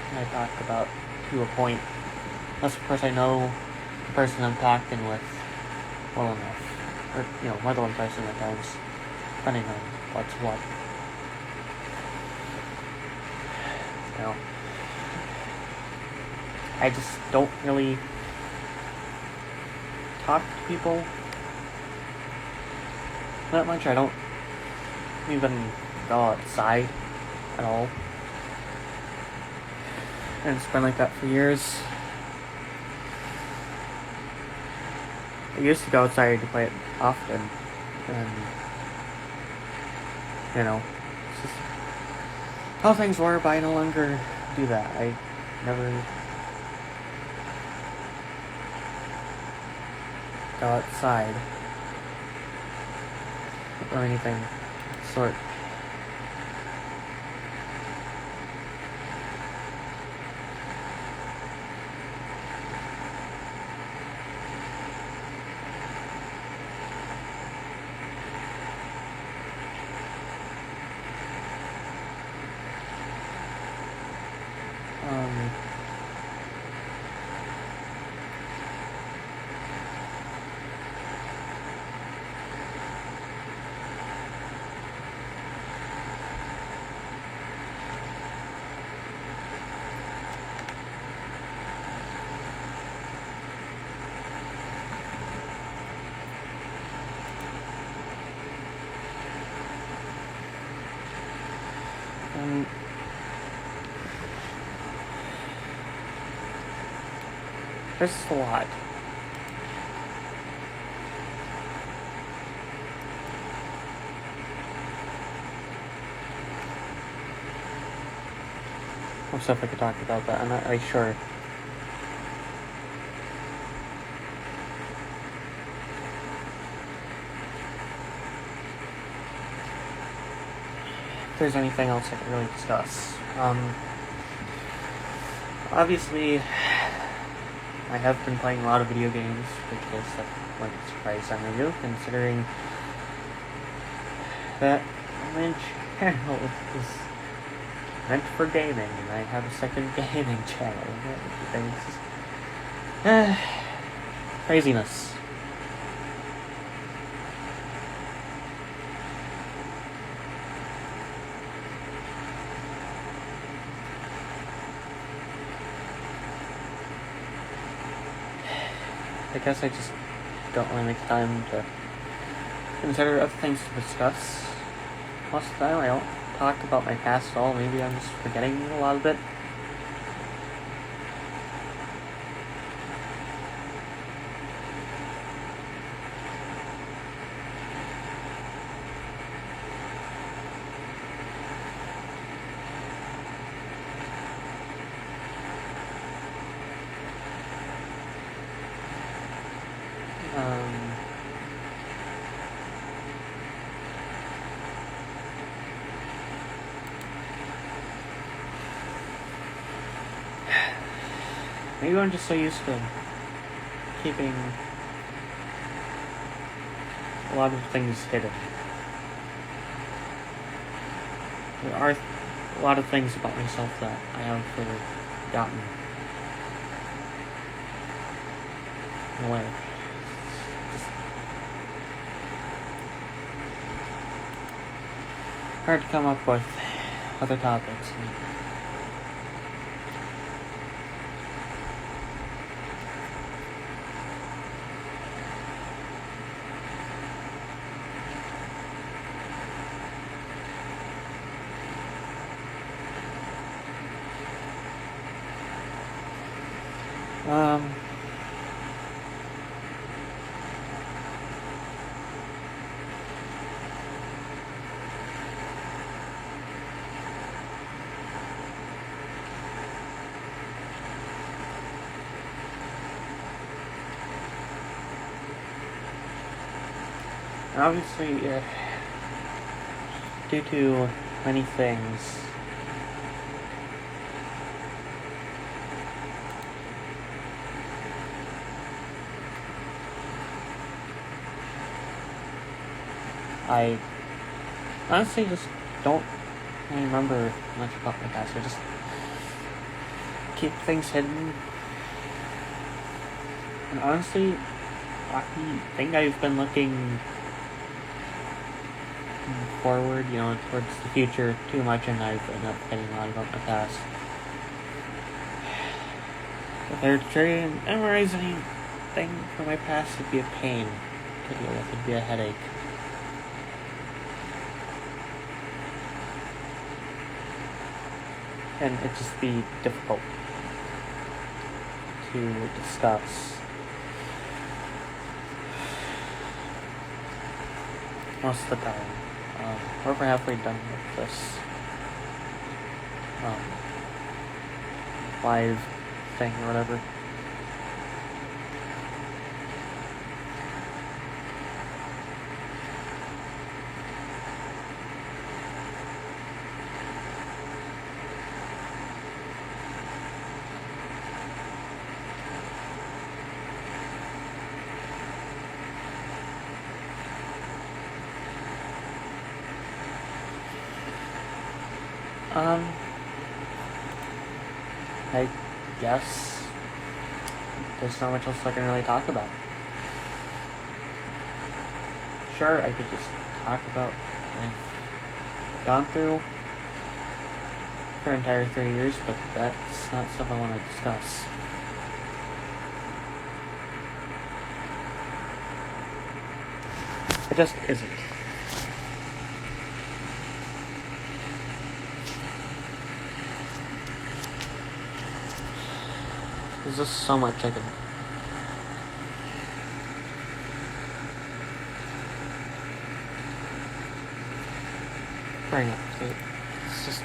Speaker 1: And I talk about to a point. Unless, of course, I know the person I'm talking with well enough. Or, you know, more than one person at times. Depending on what's what. You know. I just don't really talk to people that much. I don't even go outside at all. And it's been like that for years. I used to go outside to play it often, and you know, it's just how things were, but I no longer do that. I never go outside or anything of the sort. There's just a lot. More stuff I could talk about, but I'm not really sure. If there's anything else I could really discuss. Obviously, I have been playing a lot of video games, which is a surprise on you, considering that my channel is meant for gaming, and I have a second gaming channel. It's craziness. I guess I just don't really make time to consider other things to discuss. Most of the time I don't talk about my past at all. Maybe I'm just forgetting a lot of it. Maybe I'm just so used to keeping a lot of things hidden. There are a lot of things about myself that I have forgotten. In a way. Just hard to come up with other topics. And obviously, due to many things, I honestly just don't remember much about my past. I just keep things hidden. And honestly, I think I've been looking forward, towards the future too much, and I've ended up forgetting a lot about my past. If I were to try and memorize anything from my past, it'd be a pain to deal with. It'd be a headache. And it'd just be difficult to discuss. Most of the time. We're over halfway done with this live thing or whatever. I guess there's not much else I can really talk about. Sure, I could just talk about what I've gone through for an entire 3 years, but that's not stuff I want to discuss. It just isn't. There's just so much I can bring up. It's just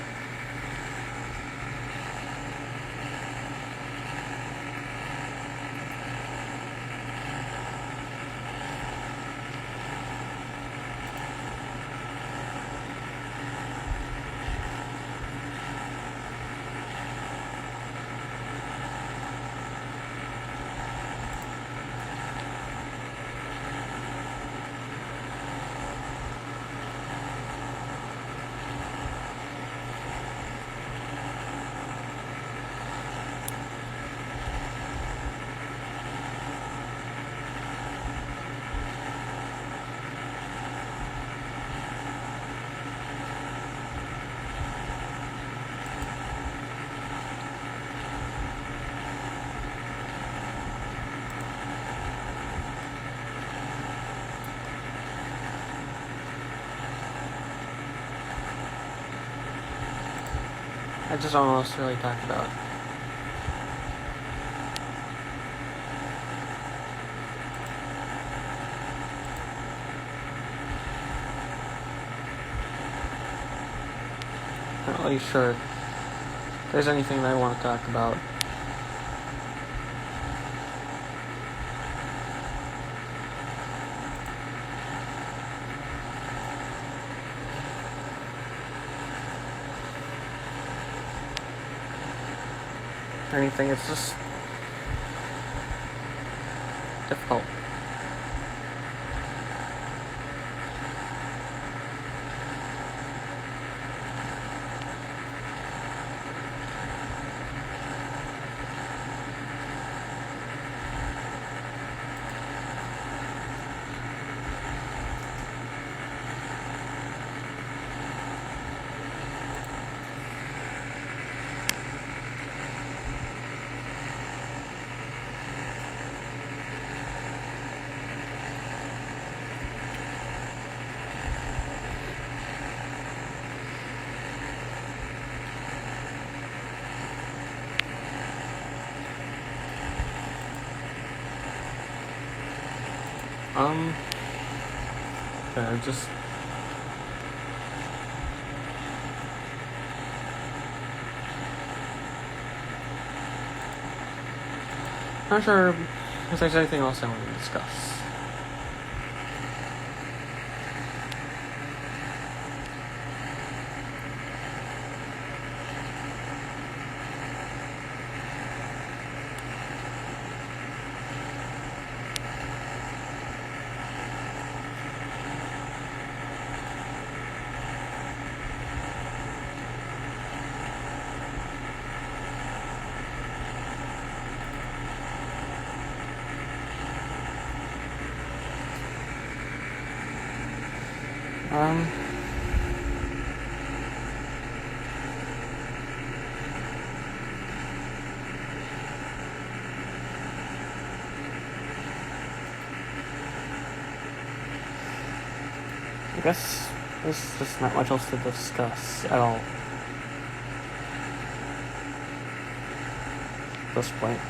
Speaker 1: I just don't know what else to really talk about. Not really sure if there's anything that I want to talk about. Or anything. It's just Oh. Just not sure if there's anything else I want to discuss. I guess there's just not much else to discuss at all at this point.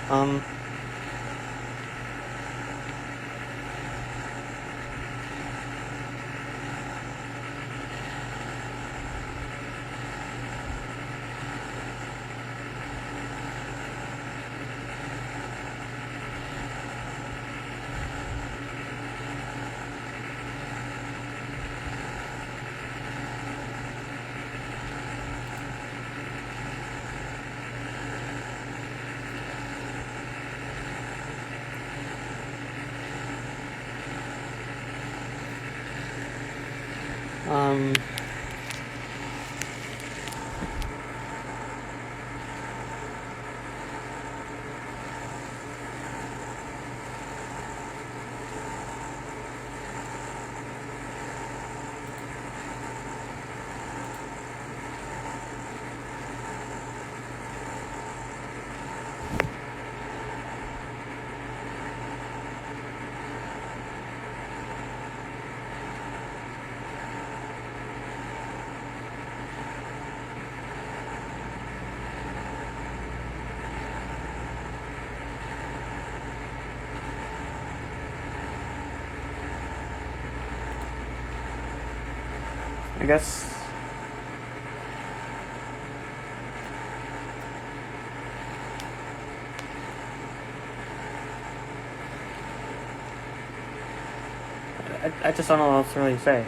Speaker 1: I guess I just don't know what else to really say.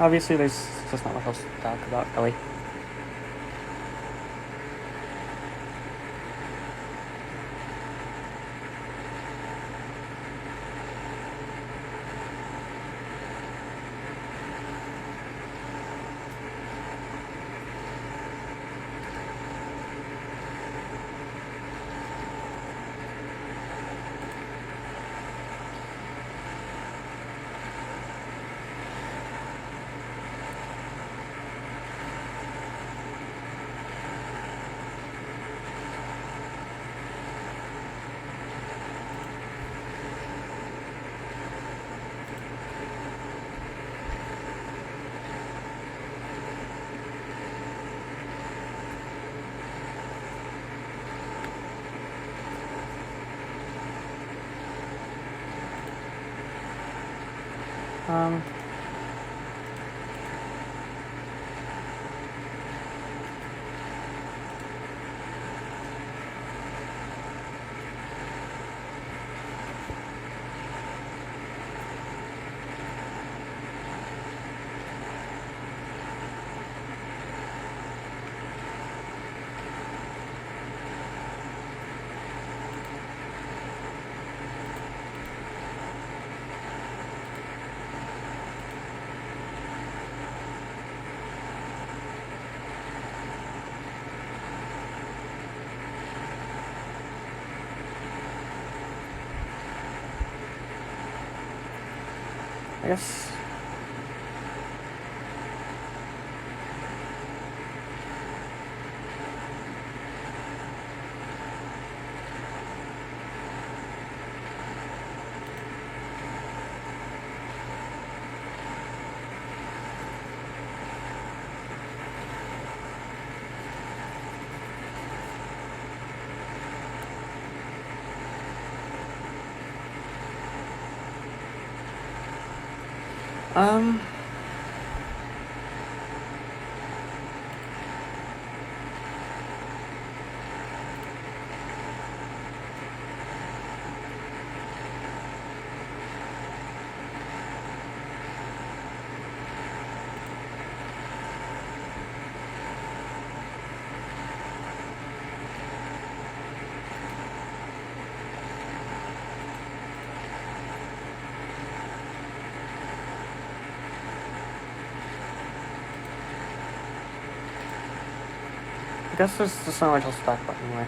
Speaker 1: obviously there's just not much else to talk about, really. Um, I guess. Um, I guess there's just not much else to talk about anyway.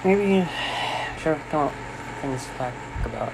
Speaker 1: Maybe sure come up with things to talk about.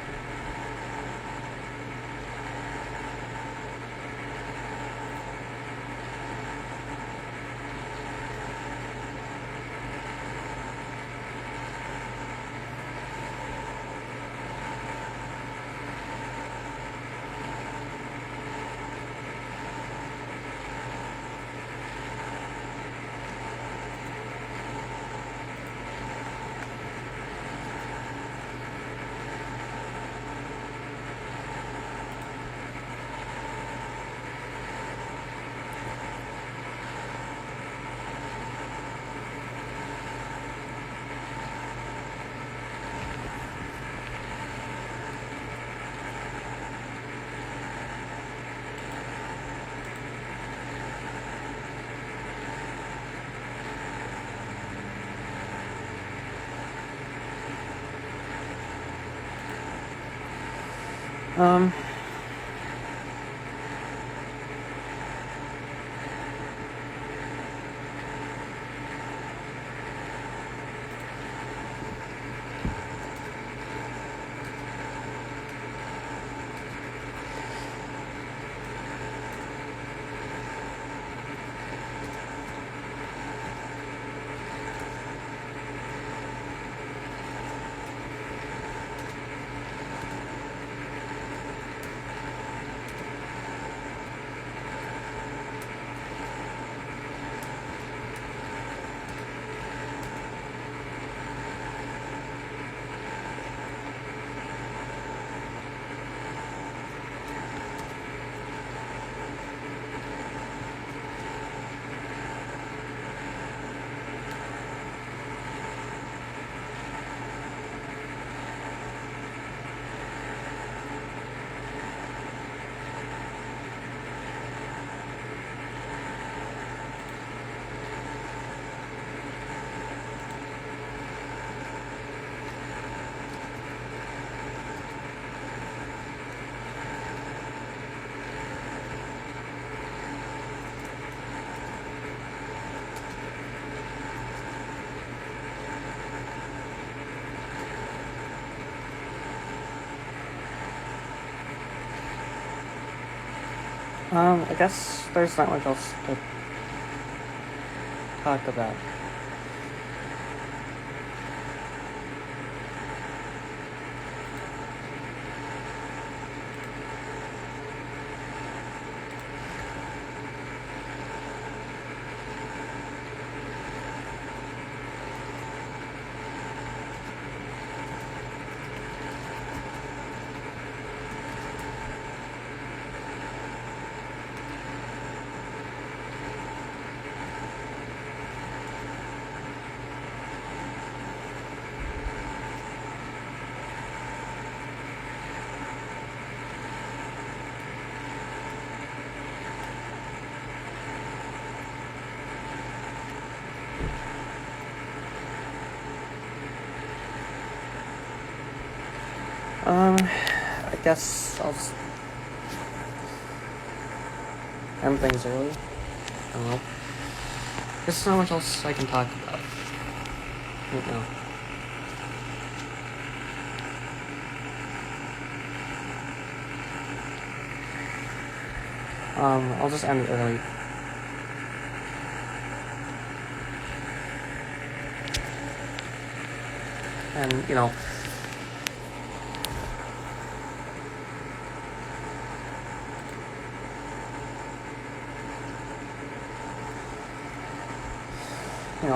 Speaker 1: Um, I guess there's not much else to talk about. I guess I'll just end things early. I don't know. There's not much else I can talk about right now. I'll just end it early. And,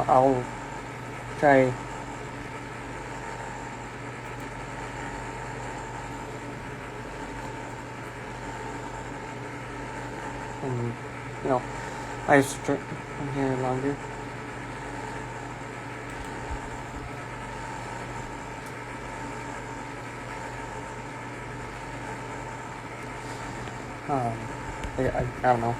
Speaker 1: I'll try and, I just drink from here longer. I don't know.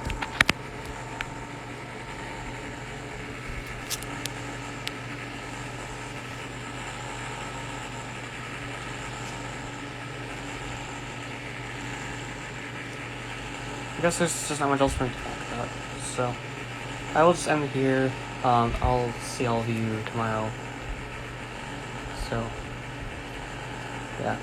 Speaker 1: I guess there's just not much else for me to talk about, so I will just end it here. I'll see all of you tomorrow. So, yeah.